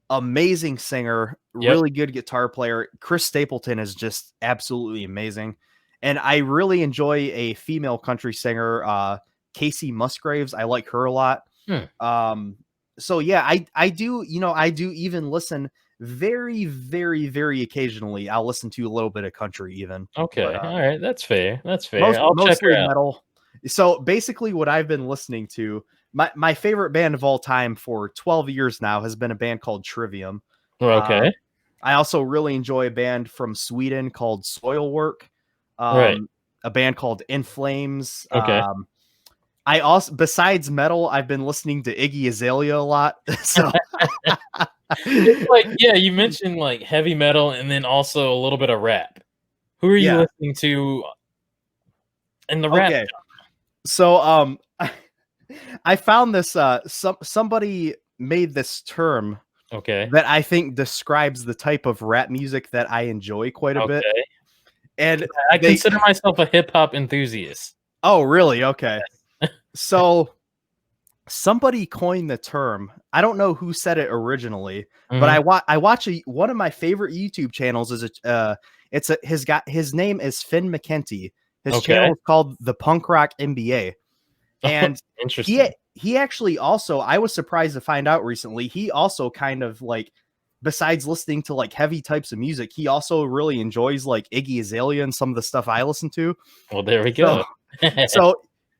amazing singer, Yep. really good guitar player. Chris Stapleton is just absolutely amazing. And I really enjoy a female country singer, Casey Musgraves. I like her a lot. Hmm. Um, so yeah, I do even listen very, very, very occasionally. I'll listen to a little bit of country even, but Okay. All right. That's fair. That's fair. I'll check her mostly out. metal. So basically what I've been listening to, my favorite band of all time for 12 years now has been a band called Trivium. Uh, Okay. I also really enjoy a band from Sweden called Soilwork, Right. um, a band called In Flames. Okay. I also, besides metal, I've been listening to Iggy Azalea a lot. So It's like, yeah, you mentioned like heavy metal and then also a little bit of rap. Who are you yeah, listening to in the rap? okay. So I found this somebody made this term Okay. that I think describes the type of rap music that I enjoy quite a bit. Okay. And I they consider myself a hip hop enthusiast. oh really? Okay. So somebody coined the term. I don't know who said it originally, but Mhm. I watch one of my favorite YouTube channels is his name is Finn McKenty. His Okay. channel is called The Punk Rock MBA. And Interesting. he actually also, I was surprised to find out recently, he also kind of like, besides listening to like heavy types of music, he also really enjoys like Iggy Azalea and some of the stuff I listen to. Well, there we So go. so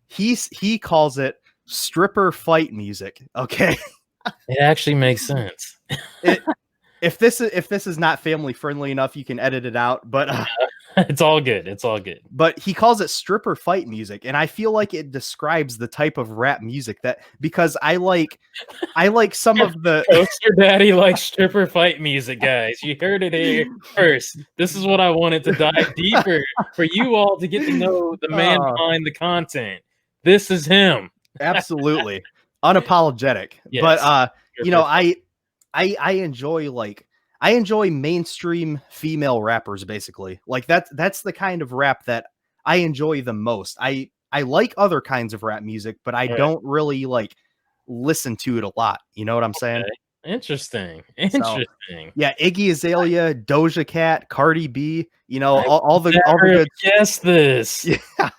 he calls it stripper fight music. Okay. It actually makes sense. It, if this is not family friendly enough, you can edit it out. It's all good. It's all good. But he calls it stripper fight music, and I feel like it describes the type of rap music that, because I like some of the Coaster Daddy likes stripper fight music, guys. You heard it here first. This is what I wanted to dive deeper for you all to get to know the man uh, behind the content. This is him. absolutely unapologetic. But Yes. Stripper fight. I enjoy like, I enjoy mainstream female rappers basically. Like that's the kind of rap that I enjoy the most. I like other kinds of rap music, but I All right. don't really like listen to it a lot. You know what I'm saying? Okay. Interesting. So Interesting. yeah, Iggy Azalea, Doja Cat, Cardi B, I would all the never have good. guessed this. Yeah.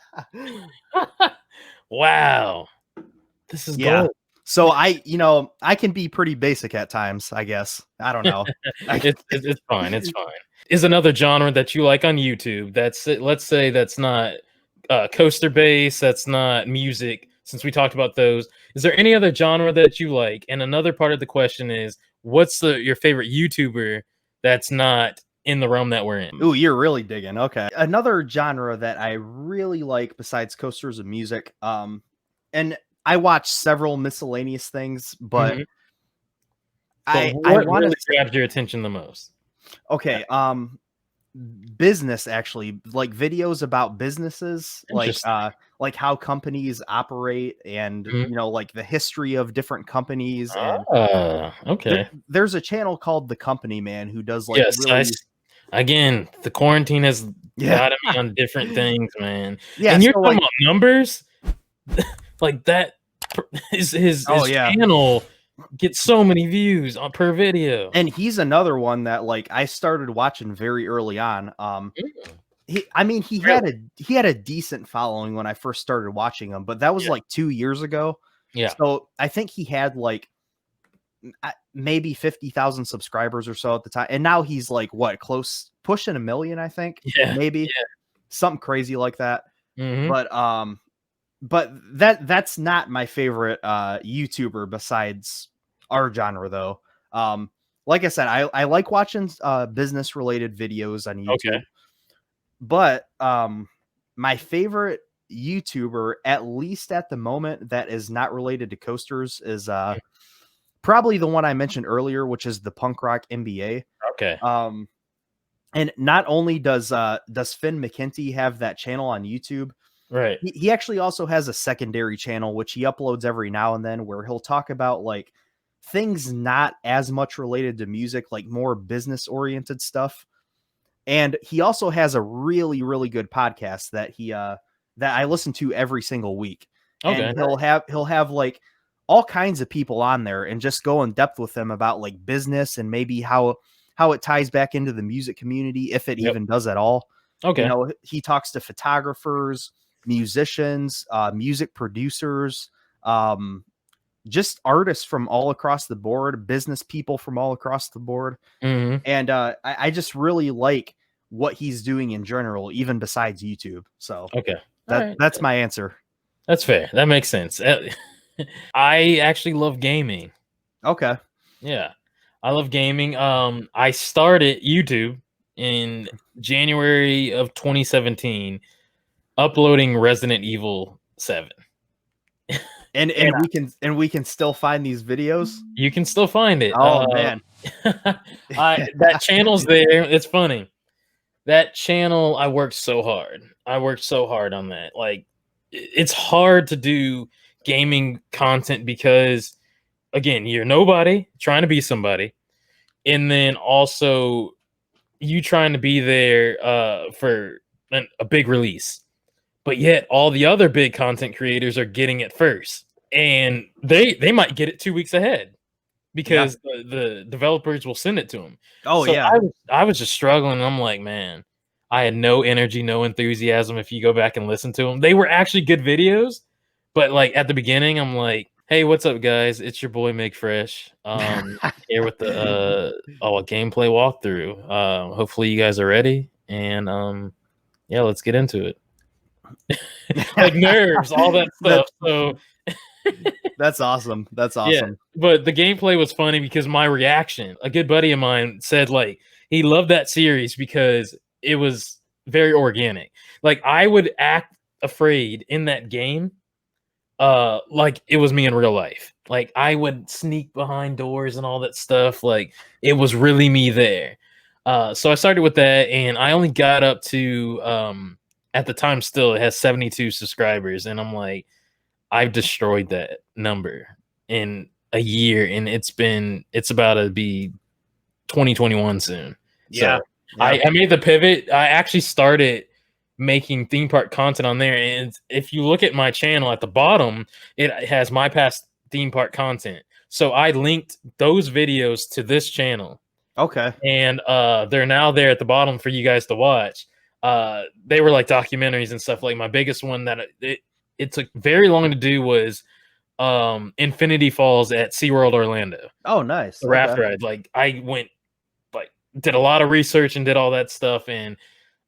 Wow. This is Yeah. gold. So I can be pretty basic at times, I guess. I don't know. It's fine. It's fine. Is another genre that you like on YouTube that's let's say that's not coaster bass, that's not music. Since we talked about those, is there any other genre that you like? And another part of the question is, what's your favorite YouTuber that's not in the realm that we're in? Ooh, you're really digging. Okay. Another genre that I really like besides coasters of music, and I watch several miscellaneous things, but Mhm. But I what want really to. grabbed your attention the most? Okay. Business, actually, like videos about businesses, Interesting. like how companies operate, and Mhm. like the history of different companies. And Ah, okay. there's a channel called The Company Man who does like Yes, really. again, the quarantine has Yeah. gotten me on different things, man. Yeah, And you're so talking like. about numbers? Like that Oh his yeah. channel gets so many views on per video. And he's another one that like I started watching very early on. Mm, I mean, really? he had a decent following when I first started watching him, but that was Yeah. like 2 years ago. Yeah. So I think he had like maybe 50,000 subscribers or so at the time. And now he's like what, close pushing a million, I think, Yeah. maybe something crazy like that. Mhm. But that's not my favorite YouTuber besides our genre though. Um, like I said, I like watching business related videos on Okay. YouTube, but my favorite YouTuber, at least at the moment, that is not related to coasters is probably the one I mentioned earlier, which is the Punk Rock MBA. Okay. Um, and not only does Finn McKenty have that channel on YouTube, Right. he actually also has a secondary channel which he uploads every now and then, where he'll talk about like things not as much related to music, like more business oriented stuff. And he also has a really, really good podcast that that I listen to every single week. And Okay. he'll have like all kinds of people on there and just go in depth with them about like business and maybe how it ties back into the music community, if it Yep. even does at all. Okay. He talks to photographers, musicians, music producers, um, just artists from all across the board, business people from all across the board. Mhm. And I just really like what he's doing in general, even besides YouTube. So Okay. All right. that's my answer. That's fair. That makes sense. I actually love gaming. Okay. Yeah. I love gaming. I started YouTube in January of 2017 uploading Resident Evil 7. And And we can still find these videos. you can still find it. Oh man. That channel's there. It's funny. That channel, I worked so hard. I worked so hard on that. Like, it's hard to do gaming content because, again, you're nobody trying to be somebody, and then also you trying to be there for a big release, but yet all the other big content creators are getting it first, and they might get it 2 weeks ahead Yeah. because the developers will send it to them. Oh So yeah. I was just struggling. And I'm like, man, I had no energy, no enthusiasm. If you go back and listen to them, they were actually good videos, but like at the beginning, I'm like, hey, what's up, guys? It's your boy Make Fresh. Here with the a gameplay walkthrough. Hopefully you guys are ready, and yeah, let's get into it. Like nerves, all that That stuff. So that's awesome. That's yeah, awesome. but the gameplay was funny because my reaction, a good buddy of mine said like he loved that series because it was very organic. Like I would act afraid in that game, like it was me in real life. Like I would sneak behind doors and all that stuff. Like it was really me there. So I started with that, and I only got up to at the time still it has 72 subscribers, and I'm like, I've destroyed that number in a year, and it's about to be 2021 soon. Yeah. So Yeah. I made the pivot. I actually started making theme park content on there, and if you look at my channel at the bottom, it has my past theme park content. So I linked those videos to this channel, Okay. and they're now there at the bottom for you guys to watch. They were like documentaries and stuff. Like my biggest one that it took very long to do was Infinity Falls at SeaWorld Orlando, Oh, nice. the Okay. raft ride. Like I went, like did a lot of research and did all that stuff, and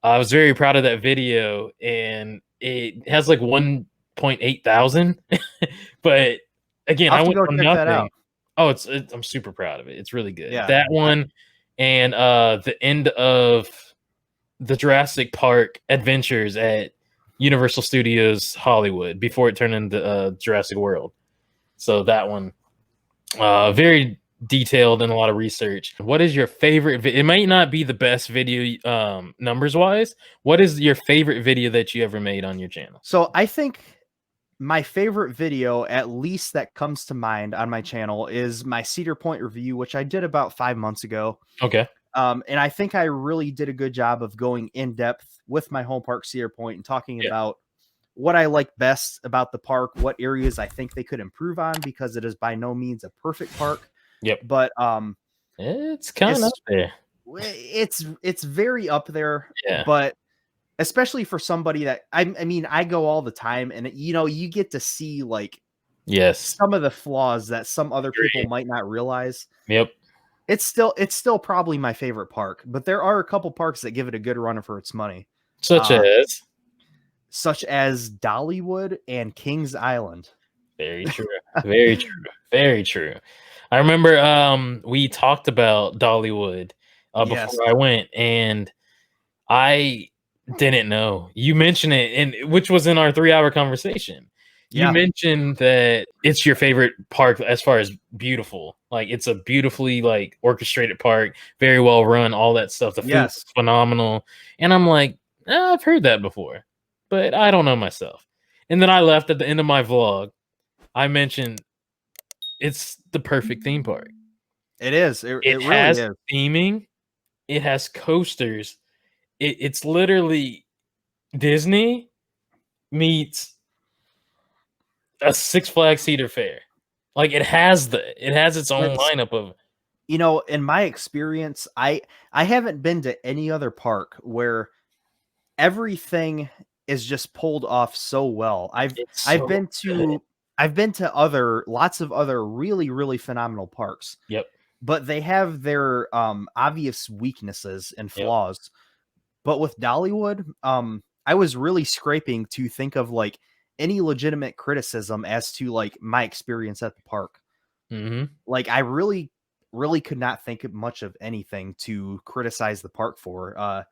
I was very proud of that video. And it has like 1.8 thousand, but again, I'll I have to went go from check that nothing. out. Oh, I'm super proud of it. It's really good. Yeah. That one, and the end of the Jurassic Park adventures at Universal Studios Hollywood before it turned into Jurassic World. So that one, very detailed and a lot of research. What is your favorite? It might not be the best video numbers wise. What is your favorite video that you ever made on your channel? So I think my favorite video, at least that comes to mind on my channel, is my Cedar Point review, which I did about 5 months ago. Okay. And I think I really did a good job of going in depth with my home park, Cedar Point, and talking Yeah. about what I like best about the park, what areas I think they could improve on, because it is by no means a perfect park. Yep. But It's kind of up there. it's very up there. Yeah. But especially for somebody that I mean, I go all the time, and you get to see like Yes. some of the flaws that some other people might not realize. Yep. It's still probably my favorite park, but there are a couple parks that give it a good run for its money. Such as Dollywood and Kings Island. Very true. Very true. Very true. I remember we talked about Dollywood Yes. before I went, and I didn't know. You mentioned it, and which was in our 3-hour conversation. You Yeah. mentioned that it's your favorite park as far as beautiful. Like it's a beautifully like orchestrated park, very well run, all that stuff. The food's phenomenal. And I'm like, I've heard that before, but I don't know myself. And then I left at the end of my vlog. I mentioned it's the perfect theme park. It is. It really has is. theming. It has coasters. It's literally Disney meets a Six Flags Cedar Fair. Like it has its own lineup of. In my experience, I haven't been to any other park where everything is just pulled off so well. I've been to lots of other really, really phenomenal parks. Yep. But they have their obvious weaknesses and flaws. Yep. But with Dollywood, I was really scraping to think of like any legitimate criticism as to like my experience at the park. Mm-hmm. Like I really, really could not think of much of anything to criticize the park for.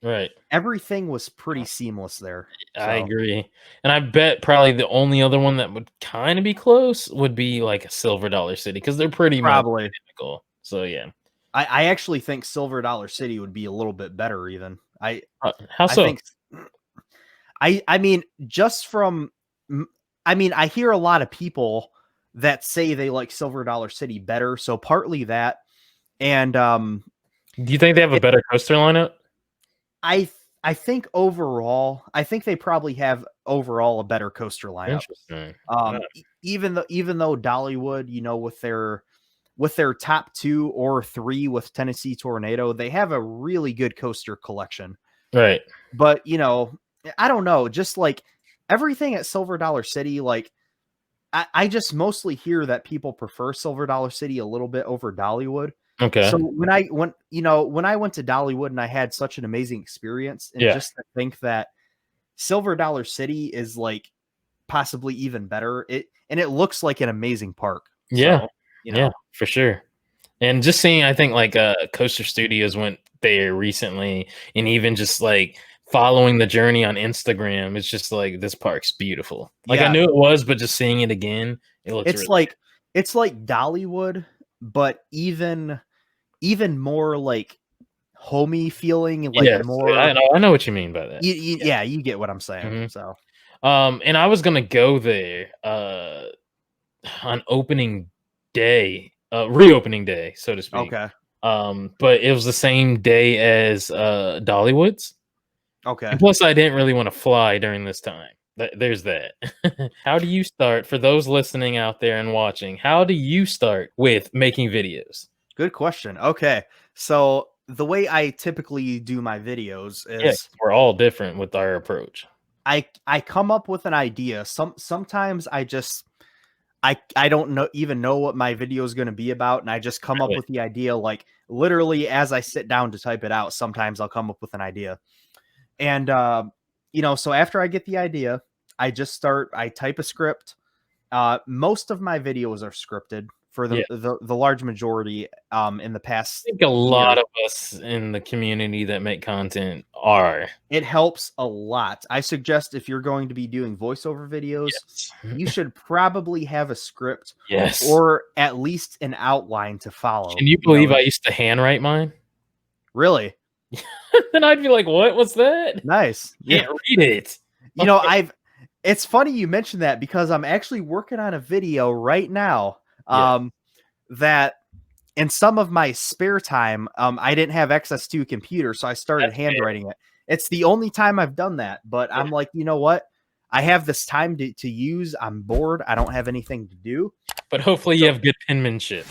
Right. Everything was pretty seamless there. So. I agree. And I bet probably the only other one that would kind of be close would be like a Silver Dollar City, because they're pretty much identical. So yeah. I actually think Silver Dollar City would be a little bit better even. How so? I mean, just from I hear a lot of people that say they like Silver Dollar City better, so partly that. And do you think they have a better coaster lineup? I think overall, I think they probably have overall a better coaster lineup. Interesting. Even though Dollywood, with their top 2 or 3 with Tennessee Tornado, they have a really good coaster collection. Right. But I don't know, just like everything at Silver Dollar City, like I just mostly hear that people prefer Silver Dollar City a little bit over Dollywood. Okay. So when I went to Dollywood and I had such an amazing experience, and just to think that Silver Dollar City is like possibly even better, it looks like an amazing park. Yeah. So, yeah, for sure. And just seeing, I think like Coaster Studios went there recently, and even just like following the journey on Instagram, it's just like this park's beautiful. Like I knew it was, but just seeing it again, it looks. It's like Dollywood, but even more like homey feeling, like more. I know what you mean by that. You get what I'm saying. Mm-hmm. So, and I was gonna go there on opening day, reopening day, so to speak. Okay. But it was the same day as Dollywood's. Okay. And plus, I didn't really want to fly during this time. There's that. How do you start, for those listening out there and watching, how do you start with making videos? Good question. Okay. So the way I typically do my videos is we're all different with our approach. I come up with an idea. Sometimes I just I don't even know what my video is going to be about, and I just come up with the idea like literally as I sit down to type it out. Sometimes I'll come up with an idea. And so after I get the idea, I type a script. Most of my videos are scripted for Yeah. the large majority in the past I think a lot year. of us in the community that make content are. It helps a lot. I suggest if you're going to be doing voiceover videos, Yes. you should probably have a script Yes. or at least an outline to follow. Can you You believe know, I used to handwrite mine? really Then I'd be like, "What was that? nice. Yeah. Can't read it." You know, it's funny you mentioned that because I'm actually working on a video right now Yeah. that in some of my spare time, I didn't have access to a computer, so I started That's fair. handwriting it. It's the only time I've done that, but Yeah. I'm like, you know what? I have this time to use. I'm bored. I don't have anything to do. But hopefully you So have good penmanship.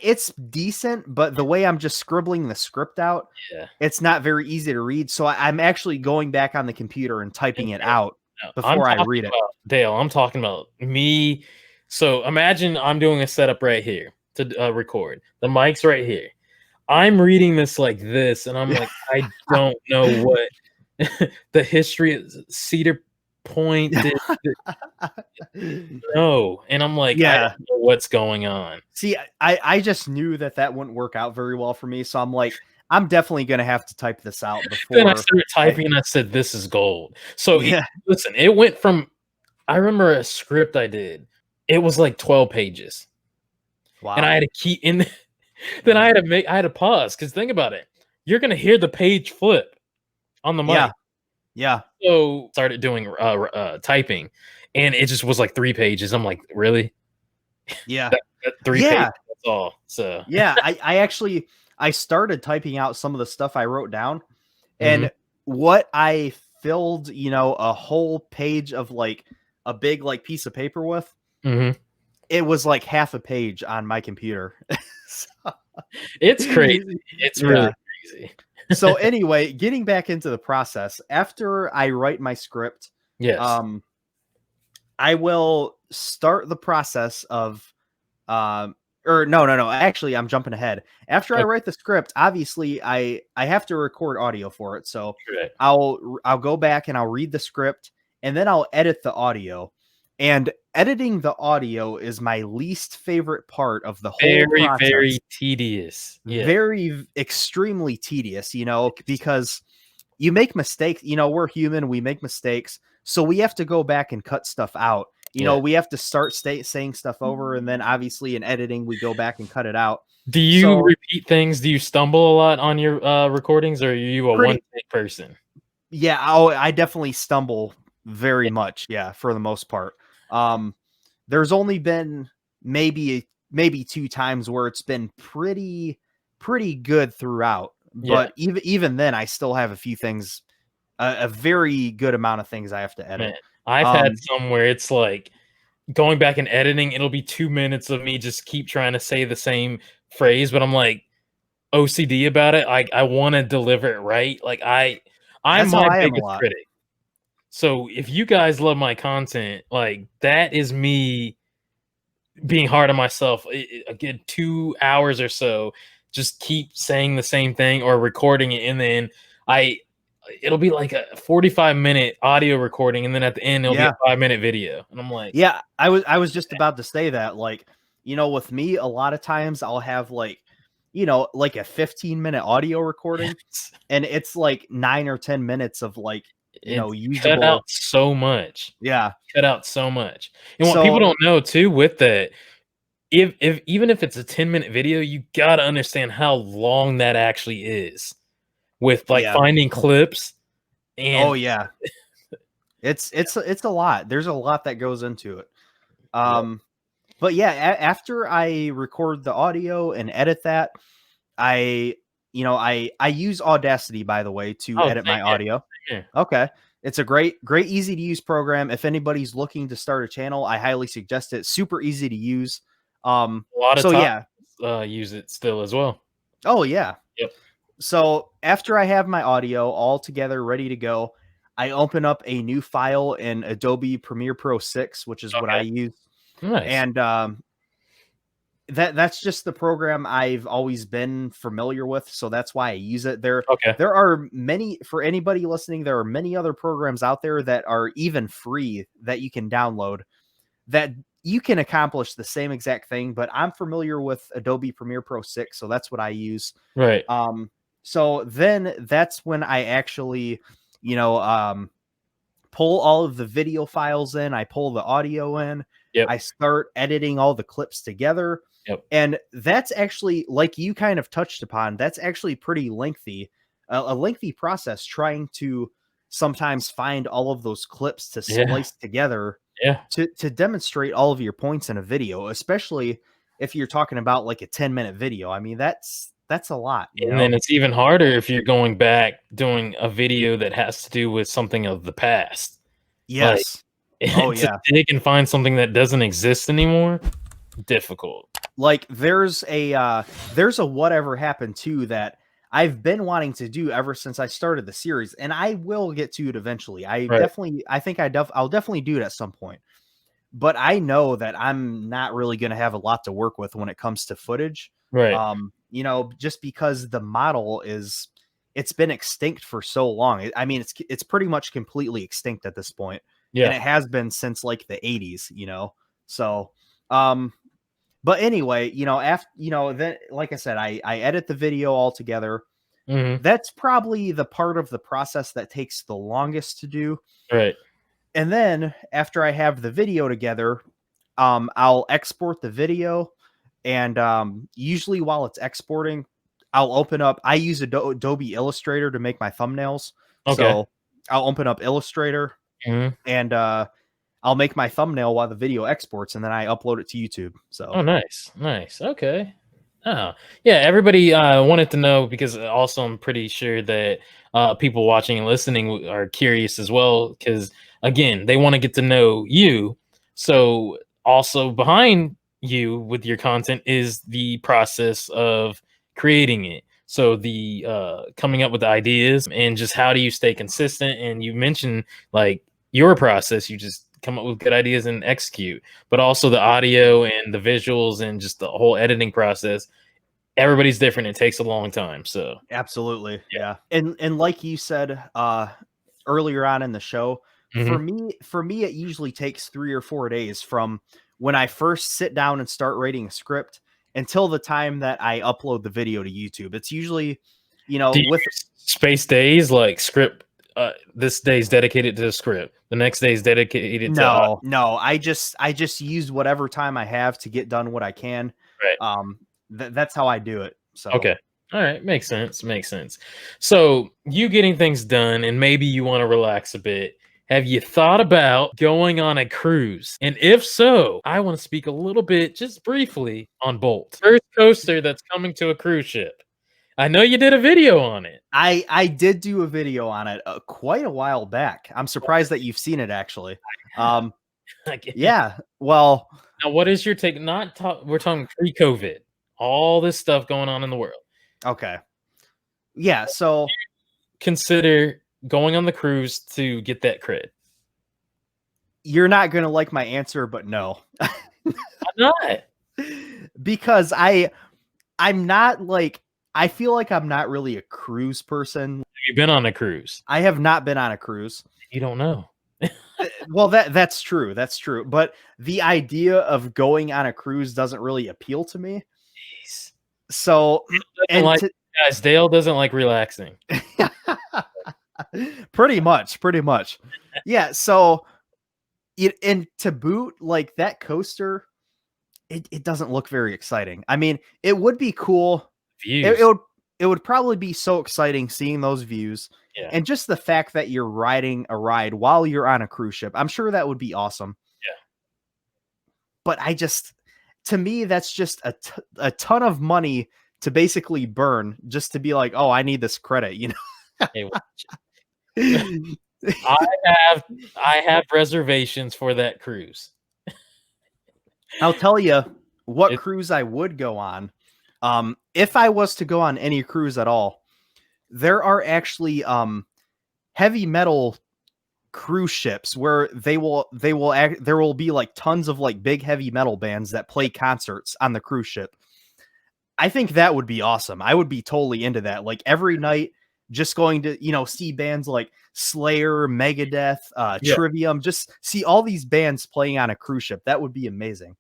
it's decent, but the way I'm just scribbling the script out, Yeah. it's not very easy to read. So I'm actually going back on the computer and typing it out No, I'm before I talking read it. about Dale, I'm talking about me. So imagine I'm doing a setup right here to record. The mic's right here. I'm reading this like this, and I'm like, I don't know what the history of Cedar Point is. No, and I'm like, I Yeah. don't know what's going on. See, I just knew that wouldn't work out very well for me. So I'm like, I'm definitely going to have to type this out Then I before started I, typing, and I said, "This is gold." So yeah. listen, it went from. I remember a script I did. It was like 12 pages, and I Wow. had to keep in. Then I had to pause because think about it. You're gonna hear the page flip on the Yeah. mic. Yeah. So started doing typing, and it just was like 3 pages. I'm like, really? Yeah. That 3 pages? Yeah. That's all. So Yeah. I actually, I started typing out some of the stuff I wrote down, mhm, and what I filled, a whole page of like a big like piece of paper with, mhm. it was like half a page on my computer. So- It's crazy. It's really yeah. crazy. So anyway, getting back into the process, after I write my script, Yes. um, I will start the process of or no. Actually, I'm jumping ahead. After I Okay, write the script, obviously I have to record audio for it. So correct. I'll go back and I'll read the script and then I'll edit the audio. And editing the audio is my least favorite part of the whole Very, process. very tedious. Yeah. Very extremely tedious, because you make mistakes. We're human, we make mistakes, so we have to go back and cut stuff out. Yeah. We have to start saying stuff over, and then obviously in editing we go back and cut it out. Do you So repeat things? Do you stumble a lot on your recordings, or are you a one pretty take person? yeah, I definitely stumble very much, yeah, for the most part. um there's only been maybe two times where it's been pretty good throughout, Yeah, but even then I still have a few things, a very good amount of things I have to man. edit. I've had Um, some where it's like going back and editing, it'll be 2 minutes of me just keep trying to say the same phrase, but I'm like OCD about it. I want to deliver it right. Like I'm that's how my I am a biggest lot. critic. So if you guys love my content, like that is me being hard on myself. A good 2 hours or so, just keep saying the same thing or recording it, and then I it'll be like a 45-minute audio recording, and then at the end it'll be a Yeah. 5-minute video, and I'm like, Yeah, I was just about to say that, like, with me, a lot of times I'll have like, like a 15-minute audio recording, yes. and it's like 9 or 10 minutes of like, It's cut out usable. so much. Yeah. Cut out so much. And what people So don't know too with that, if even if it's a 10-minute video, you gotta understand how long that actually is with like yeah. finding clips Oh and yeah. It's a lot. There's a lot that goes into it. yeah. Um, but yeah, after I record the audio and edit that, I use Audacity, by the way, to Oh, edit same my here, audio. same here. Okay. It's a great, easy to use program. If anybody's looking to start a channel, I highly suggest it. Super easy to use. A lot of So top yeah. use it still as well. Oh yeah. Yep. So after I have my audio all together, ready to go, I open up a new file in Adobe Premiere Pro 6, which is what I Okay. use. Nice. And that's just the program I've always been familiar with, so that's why I use it. There Okay. there are many, for anybody listening, there are many other programs out there that are even free that you can download that you can accomplish the same exact thing, but I'm familiar with Adobe Premiere Pro 6, so that's what I use. Right. So then that's when I actually, pull all of the video files in, I pull the audio in, Yep. I start editing all the clips together. Yep. And that's actually, like you kind of touched upon, that's actually pretty lengthy, a lengthy process trying to sometimes find all of those clips to Yeah. splice together Yeah. to demonstrate all of your points in a video, especially if you're talking about like a 10-minute video. I mean, that's a lot, And then it's even harder if you're going back doing a video that has to do with something of the past. Like, Yes. Oh, to yeah. dig and find something that doesn't exist anymore, difficult. Like there's a whatever happened to that I've been wanting to do ever since I started the series, and I will get to it eventually. I Right. think I'll definitely do it at some point. But I know that I'm not really going to have a lot to work with when it comes to footage. Right. Just because the model it's been extinct for so long. I mean, it's pretty much completely extinct at this point. And Yeah. it has been since like the 80s, So, but anyway, after, then, like I said, I edit the video all together. Mhm. That's probably the part of the process that takes the longest to do. Right. And then after I have the video together, I'll export the video. And usually while it's exporting, I use Adobe Illustrator to make my thumbnails. Okay. So I'll open up Illustrator Mhm. and I'll make my thumbnail while the video exports, and then I upload it to YouTube. So Oh, nice. Nice. Okay. Oh, yeah, everybody wanted to know because also I'm pretty sure that people watching and listening are curious as well because again, they want to get to know you. So also behind you with your content is the process of creating it. So the coming up with the ideas and just how do you stay consistent? And you mentioned like your process, you just come up with good ideas and execute, but also the audio and the visuals and just the whole editing process. Everybody's different. It takes a long time. So absolutely, yeah. yeah. And like you said earlier on in the show, Mhm. for me, it usually takes 3 or 4 days from when I first sit down and start writing a script until the time that I upload the video to YouTube. It's usually, Do you with use space days like script? This day's dedicated to the script. The next day's dedicated to audio. no, I just use whatever time I have to get done what I can. Right. That's how I do it. So Okay. All right. Makes sense. Makes sense. So you getting things done, and maybe you want to relax a bit. Have you thought about going on a cruise? And if so, I want to speak a little bit, just briefly, on Bolt, first coaster that's coming to a cruise ship. I know you did a video on it. I did do a video on it quite a while back. I'm surprised that you've seen it actually. Yeah. Well, Now, what is your take? We're talking pre-COVID, all this stuff going on in the world. okay. Yeah, so Consider going on the cruise to get that cred. you're not going to like my answer, but no. Why not? Because I'm not like I feel like I'm not really a cruise person. Have you been on a cruise? I have not been on a cruise. You don't know. Well, that's true. That's true. But the idea of going on a cruise doesn't really appeal to me. Jeez. So, and Guys, Dale doesn't like relaxing. pretty much. Yeah. So, and to boot, like that coaster, it doesn't look very exciting. I mean, it would be cool. Views. It would probably be so exciting seeing those views. Yeah. And just the fact that you're riding a ride while you're on a cruise ship, I'm sure that would be awesome. Yeah. But to me, that's just a ton of money to basically burn just to be like, oh, I need this credit, Hey, I have reservations for that cruise. I'll tell you what cruise I would go on. If I was to go on any cruise at all, there are actually heavy metal cruise ships where there will be like tons of like big heavy metal bands that play concerts on the cruise ship. I think that would be awesome. I would be totally into that. Like every night just going to, see bands like Slayer, Megadeth, Yeah. Trivium, just see all these bands playing on a cruise ship. That would be amazing.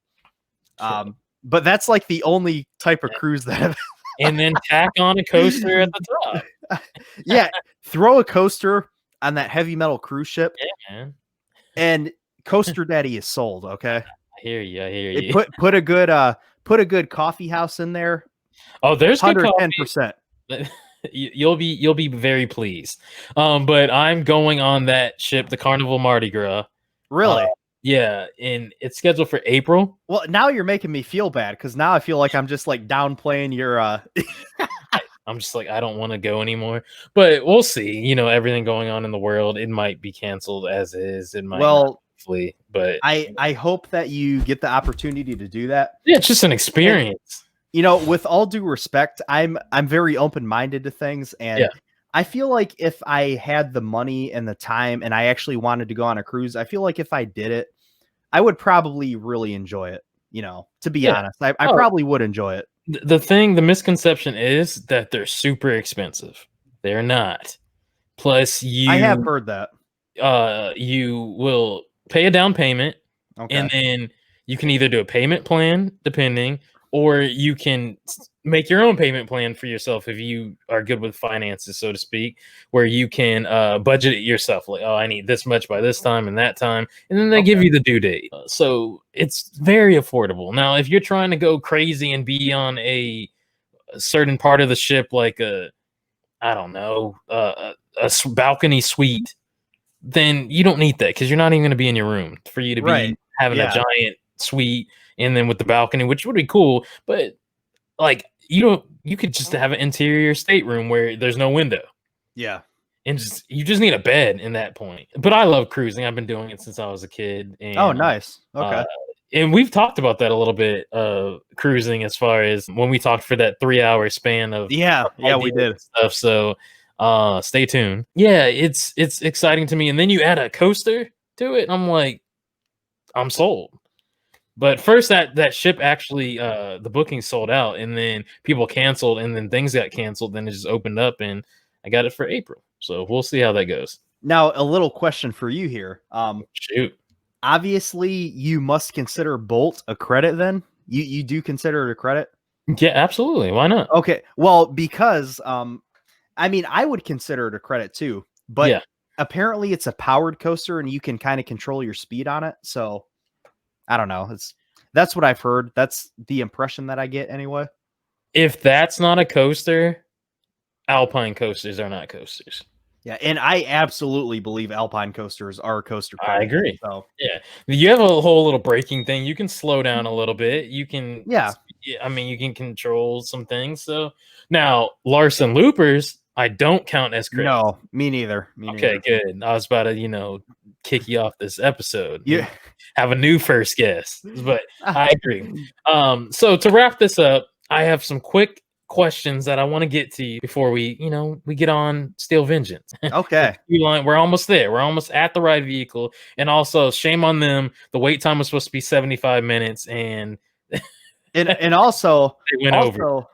But that's like the only type of cruise that And then tack on a coaster at the top. yeah, throw a coaster on that heavy metal cruise ship, Yeah, man. and Coaster Daddy is sold. Okay, I hear you. I hear it you. put a good coffee house in there. Oh, there's good coffee. 110%. You'll be very pleased. But I'm going on that ship, the Carnival Mardi Gras. Really? Yeah, and it's scheduled for April. Well, now you're making me feel bad because now I feel like I'm just like downplaying your. I'm just like, I don't want to go anymore, but we'll see. Everything going on in the world, it might be canceled as is. It might not, hopefully, but I hope that you get the opportunity to do that. Yeah, it's just an experience. And, with all due respect, I'm very open-minded to things, and I feel like if I had the money and the time and I actually wanted to go on a cruise, I feel like if I did it, I would probably really enjoy it. To be honest, I probably would enjoy it. The misconception is that they're super expensive. They're not. Plus, I have heard that. You will pay a down payment, and then you can either do a payment plan, depending, or you can make your own payment plan for yourself if you are good with finances, so to speak, where you can budget it yourself. Like, I need this much by this time and that time, and then they give you the due date. So it's very affordable. Now, if you're trying to go crazy and be on a certain part of the ship, like a balcony suite, then you don't need that because you're not even going to be in your room for you to be having a giant suite and then with the balcony, which would be cool. But like, you could just have an interior stateroom where there's no window. Yeah. And you just need a bed in that point. But I love cruising. I've been doing it since I was a kid. And, oh, nice. Okay. And we've talked about that a little bit, cruising, as far as when we talked for that 3-hour span of we did stuff. So stay tuned. Yeah, it's exciting to me. And then you add a coaster to it, and I'm like, I'm sold. But first, that ship actually, the booking sold out, and then people canceled, and then things got canceled. Then it just opened up, and I got it for April. So we'll see how that goes. Now, a little question for you here. Shoot. Obviously, you must consider Bolt a credit. Then you do consider it a credit? Yeah, absolutely. Why not? Okay. Well, because I would consider it a credit too. But apparently, it's a powered coaster, and you can kind of control your speed on it. So I don't know. That's what I've heard. That's the impression that I get anyway. If that's not a coaster, Alpine coasters are not coasters. Yeah, and I absolutely believe Alpine coasters are coaster credit. I agree. So yeah, you have a whole little braking thing. You can slow down a little bit. You can you can control some things. So now Larson Loopers, I don't count as credits. No, me neither. Okay, good. I was about to kick you off this episode. Yeah, have a new first guest, but I agree. So to wrap this up, I have some quick questions that I want to get to you before we get on Steel Vengeance. Okay. We're almost there. We're almost at the right vehicle. And also, shame on them. The wait time was supposed to be 75 minutes, and also they went over.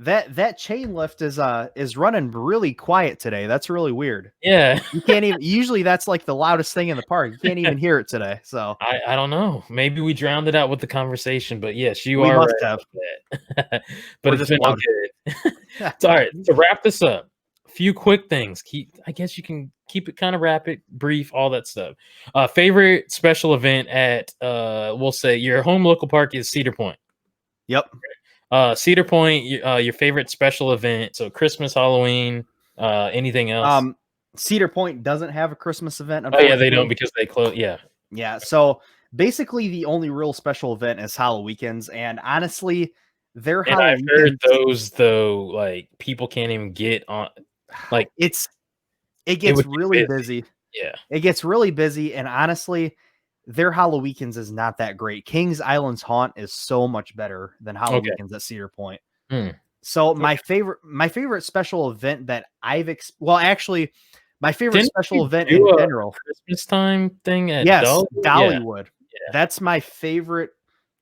That chain lift is running really quiet today. That's really weird. Yeah. You can't even usually that's like the loudest thing in the park. You can't even hear it today. So I don't know. Maybe we drowned it out with the conversation, but yes, we must have. But it's been all good. All right. To wrap this up, a few quick things. I guess you can keep it kind of rapid, brief, all that stuff. Favorite special event at we'll say your home local park is Cedar Point. Yep. Cedar Point, your favorite special event. So Christmas, Halloween, anything else? Cedar Point doesn't have a Christmas event. Oh yeah, they don't because they close. Yeah. So basically, the only real special event is Halloween, and honestly, I've heard those though. Like people can't even get on. Like it gets really busy. Yeah, it gets really busy, and honestly, their Halloween is not that great. Kings Island's Haunt is so much better than Halloween at Cedar Point. So my favorite special event that my favorite special event in general, Christmas time thing at Dollywood. Yeah. That's my favorite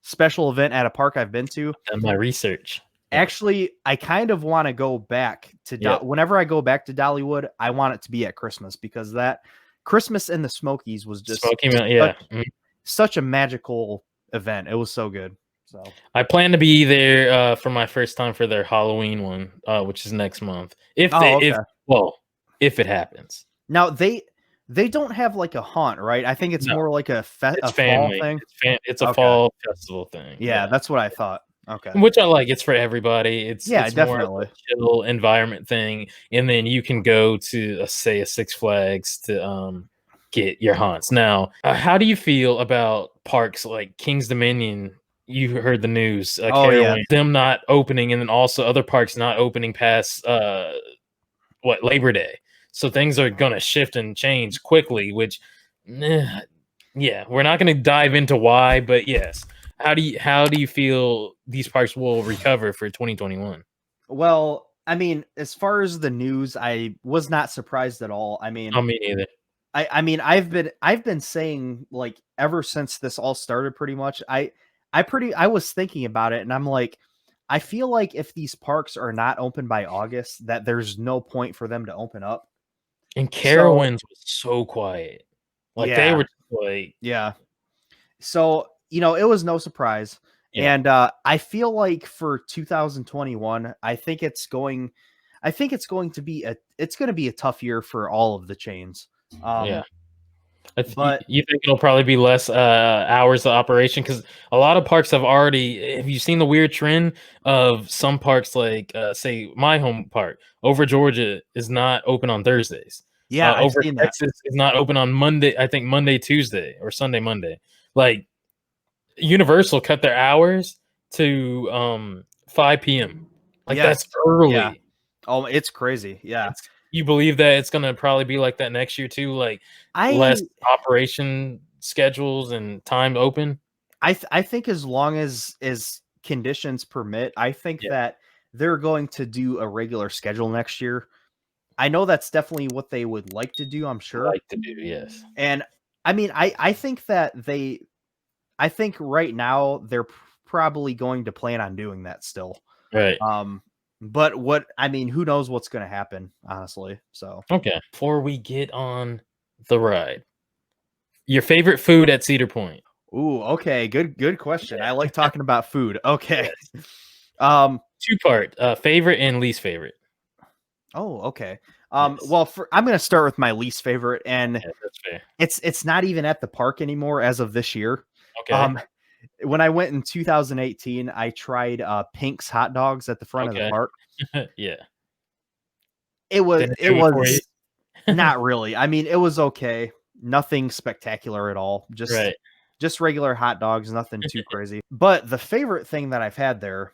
special event at a park I've been to. And my research. Actually, I kind of want to go back to whenever I go back to Dollywood, I want it to be at Christmas because that Christmas in the Smokies was just Smoky Mountain, such a magical event. It was so good. So I plan to be there for my first time for their Halloween one, which is next month. If it happens. Now they don't have like a haunt, right? I think it's more like a fall thing. It's a fall festival thing. Yeah, that's what I thought. Okay. Which I like. It's for everybody. It's definitely more of a chill environment thing. And then you can go to say a Six Flags to get your haunts. Now, how do you feel about parks like King's Dominion? You heard the news, them not opening, and then also other parks not opening past Labor Day. So things are gonna shift and change quickly, which we're not gonna dive into why, but yes. How do you feel these parks will recover for 2021? Well, I mean, as far as the news, I was not surprised at all. I mean, me neither. I mean, I've been saying like ever since this all started, pretty much. I was thinking about it, and I'm like, I feel like if these parks are not open by August, that there's no point for them to open up. And Carowinds was so quiet, they were like, So it was no surprise. Yeah. And I feel like for 2021, I think it's going to be a tough year for all of the chains. But you think it'll probably be less hours of operation? Because a lot of parks have already. Have you seen the weird trend of some parks, like say my home park over Georgia is not open on Thursdays? Yeah, over Texas is not open on Monday. I think Monday, Tuesday, or Sunday, Monday. Like Universal cut their hours to 5 p.m. That's early. Yeah. Oh, it's crazy. Yeah. You believe that it's gonna probably be like that next year too? Like less operation schedules and time open? I think as long as conditions permit, I think that they're going to do a regular schedule next year. I know that's definitely what they would like to do, I'm sure. Like to do, yes. And I mean, I think that I think right now they're probably going to plan on doing that still. Right. But who knows what's going to happen, honestly. So, okay. Before we get on the ride, your favorite food at Cedar Point? Ooh, okay. Good question. I like talking about food. Okay. Yes. Two-part, favorite and least favorite. Oh, okay. Well, I'm going to start with my least favorite, and that's fair. It's not even at the park anymore as of this year. Okay. When I went in 2018, I tried Pink's hot dogs at the front of the park. Yeah. It was not really. I mean, it was okay. Nothing spectacular at all. Just regular hot dogs, nothing too crazy. But the favorite thing that I've had there,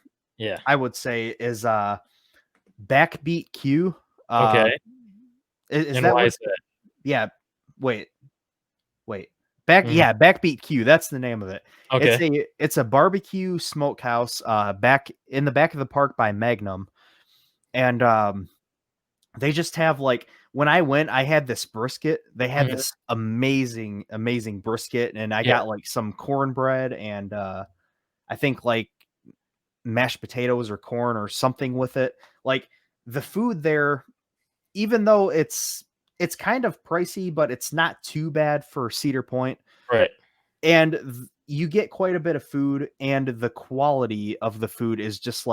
I would say, is Backbeat Q. Okay. Is and that why what, is that? Yeah. Wait. Backbeat Q. That's the name of it. Okay. It's a barbecue smokehouse back in the back of the park by Magnum. And they just have when I went, I had this brisket. They had this amazing brisket, and I got some cornbread and I think mashed potatoes or corn or something with it. The food there, even though it's kind of pricey, but it's not too bad for Cedar Point. Right. And you get quite a bit of food, and the quality of the food is just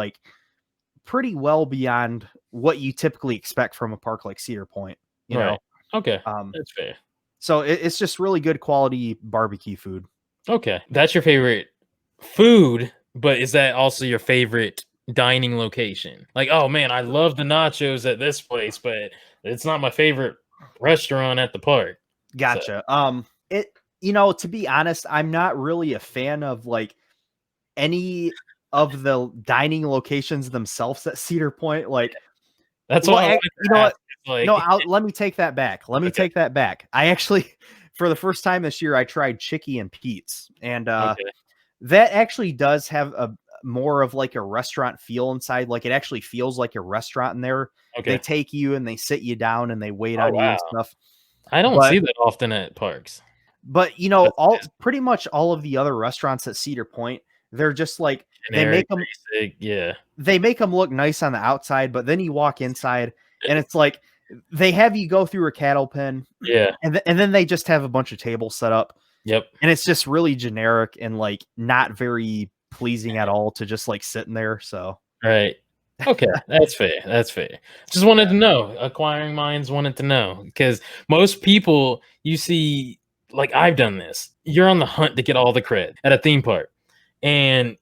pretty well beyond what you typically expect from a park like Cedar Point, you know? Okay. That's fair. So it's just really good quality barbecue food. Okay. That's your favorite food, but is that also your favorite dining location? Oh man, I love the nachos at this place, but it's not my favorite restaurant at the park. Gotcha. To be honest, I'm not really a fan of any of the dining locations themselves at Cedar Point. That's why let me take that back. Take that back. I actually, for the first time this year, I tried Chicky and Pete's, and that actually does have a more of a restaurant feel inside. It actually feels like a restaurant in there. They take you and they sit you down and they wait on you and stuff. I don't see that often at parks. But pretty much all of the other restaurants at Cedar Point, they're just like Generic, basic, yeah. they make them look nice on the outside, but then you walk inside and it's like they have you go through a cattle pen, Yeah. and then they just have a bunch of tables set up, Yep. and it's just really generic and like not very pleasing at all to just like sitting there. So Right. Okay, that's fair. That's fair. Just wanted to know. Acquiring minds wanted to know because most people you see, like I've done this. You're on the hunt to get all the cred at a theme park, and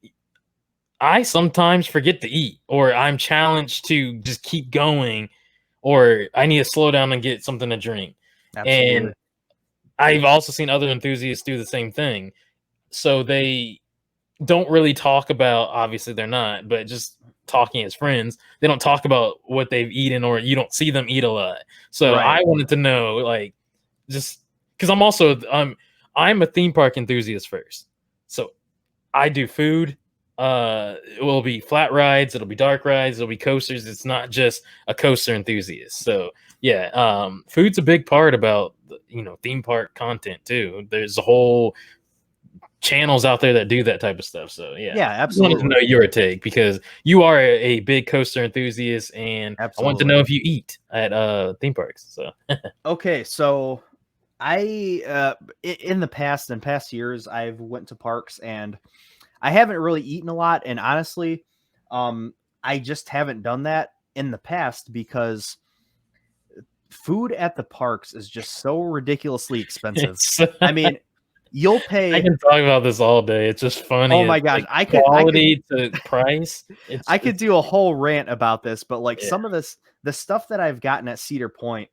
I sometimes forget to eat, or I'm challenged to just keep going, or I need to slow down and get something to drink. absolutely. And I've also seen other enthusiasts do the same thing. So they don't really talk about, obviously they're not, but just talking as friends, they don't talk about what they've eaten, or you don't see them eat a lot. So Right. I wanted to know, like, just because I'm a theme park enthusiast first. So I do food. It will be flat rides, it'll be dark rides, it'll be coasters. It's not just a coaster enthusiast. So yeah, food's a big part about theme park content too. There's a whole channels out there that do that type of stuff. So yeah, Yeah, I just wanted to absolutely. know your take because you are a big coaster enthusiast, and I want to Absolutely. know if you eat at theme parks. So Okay, so I in the past years I've went to parks and I haven't really eaten a lot, and honestly, I just haven't done that in the past because food at the parks is just so ridiculously expensive. it's I mean, you'll I pay. can talk about this all day. It's just funny. Oh my It's gosh, like I could quality to price. I could It's do a whole rant about this, but like yeah, some of the stuff that I've gotten at Cedar Point,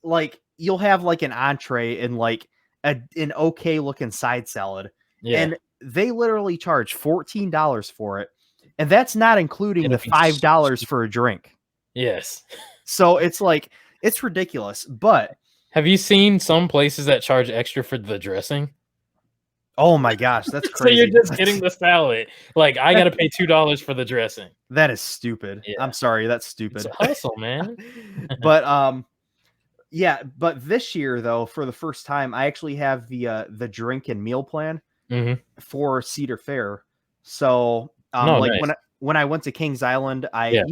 like you'll have like an entree and like an okay looking side salad, yeah. and they literally charge $14 for it, and that's not including It'll the be $5 for a drink. yes. So it's like it's ridiculous. But Have you seen some places that charge extra for the dressing? oh my gosh, that's So you're crazy. just getting the salad. Like I got to pay $2 for the dressing. That is stupid. Yeah, I'm sorry, that's it's a stupid. hustle, man. But yeah, but this year though, for the first time, I actually have the drink and meal plan Hmm. for Cedar Fair. So No, like nice. when I went to Kings Island, Yeah.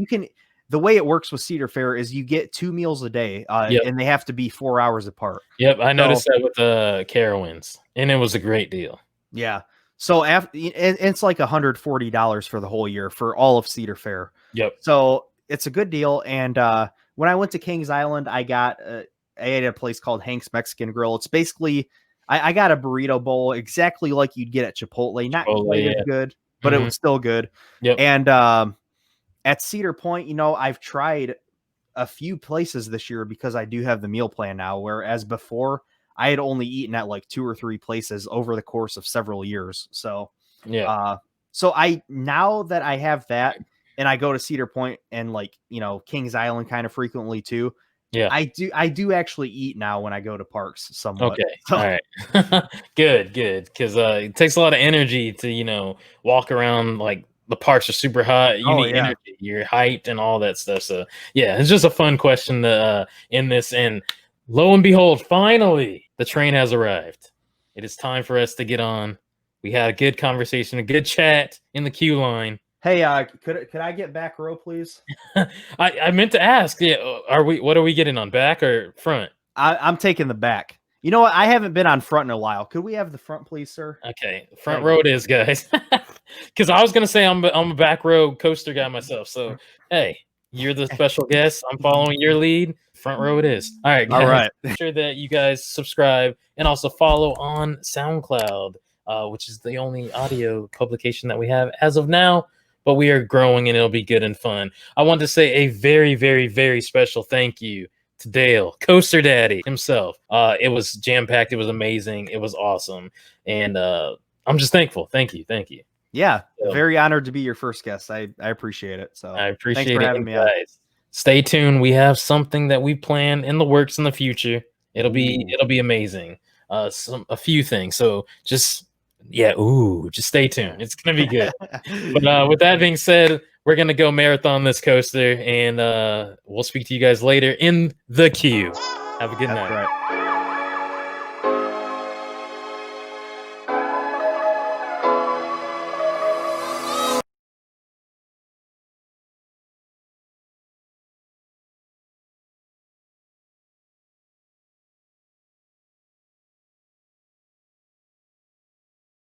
the way it works with Cedar Fair is you get 2 meals a day, Yep. and they have to be 4 hours apart. Yep. I So noticed that with the Carowinds, and it was a great deal. yeah. So after it's like $140 for the whole year for all of Cedar Fair. Yep. So it's a good deal. And when I went to Kings Island, I ate at a place called Hank's Mexican Grill. It's basically I got a burrito bowl exactly like you'd get at Chipotle, not Chipotle, quite as yeah. good, but it Mhm. was still good. Yep. And at Cedar Point, I've tried a few places this year because I do have the meal plan now, whereas before I had only eaten at like 2 or 3 places over the course of several years. So Yeah. so I now that I have that and I go to Cedar Point and like, Kings Island kind of frequently too. Yeah. I do actually eat now when I go to parks somewhat. Okay. So, All right. Good. Good. Because it takes a lot of energy to walk around. Like the parks are super hot. You oh need yeah. energy. You're hyped and all that stuff. So yeah, it's just a fun question to in this. And lo and behold, finally the train has arrived. It is time for us to get on. We had a good conversation, a good chat in the queue line. Hey, could I get back row, please? I meant to ask. Yeah, what are we getting on, back or front? I'm taking the back. You know what? I haven't been on front in a while. Could we have the front, please, sir? Okay, front Thank row you. it is, guys. Because I was gonna say I'm a back row coaster guy myself. So hey, you're the special guest. I'm following your lead. Front row it is. All right, guys. All right. Make sure that you guys subscribe and also follow on SoundCloud, which is the only audio publication that we have as of now. But we are growing and it'll be good and fun. I want to say a very, very, very special thank you to Dale, Coaster Daddy himself. It was jam-packed. It was amazing. It was awesome. And I'm just thankful. Thank you. Thank you. Yeah, So, very honored to be your first guest. I appreciate it. So I appreciate thanks for it. having And me on. guys, stay tuned. We have something that we plan in the works in the future. It'll be amazing. A few things. So just stay tuned. It's gonna be good. But with that being said, we're gonna go marathon this coaster, and we'll speak to you guys later in the queue. Have a good night. Right.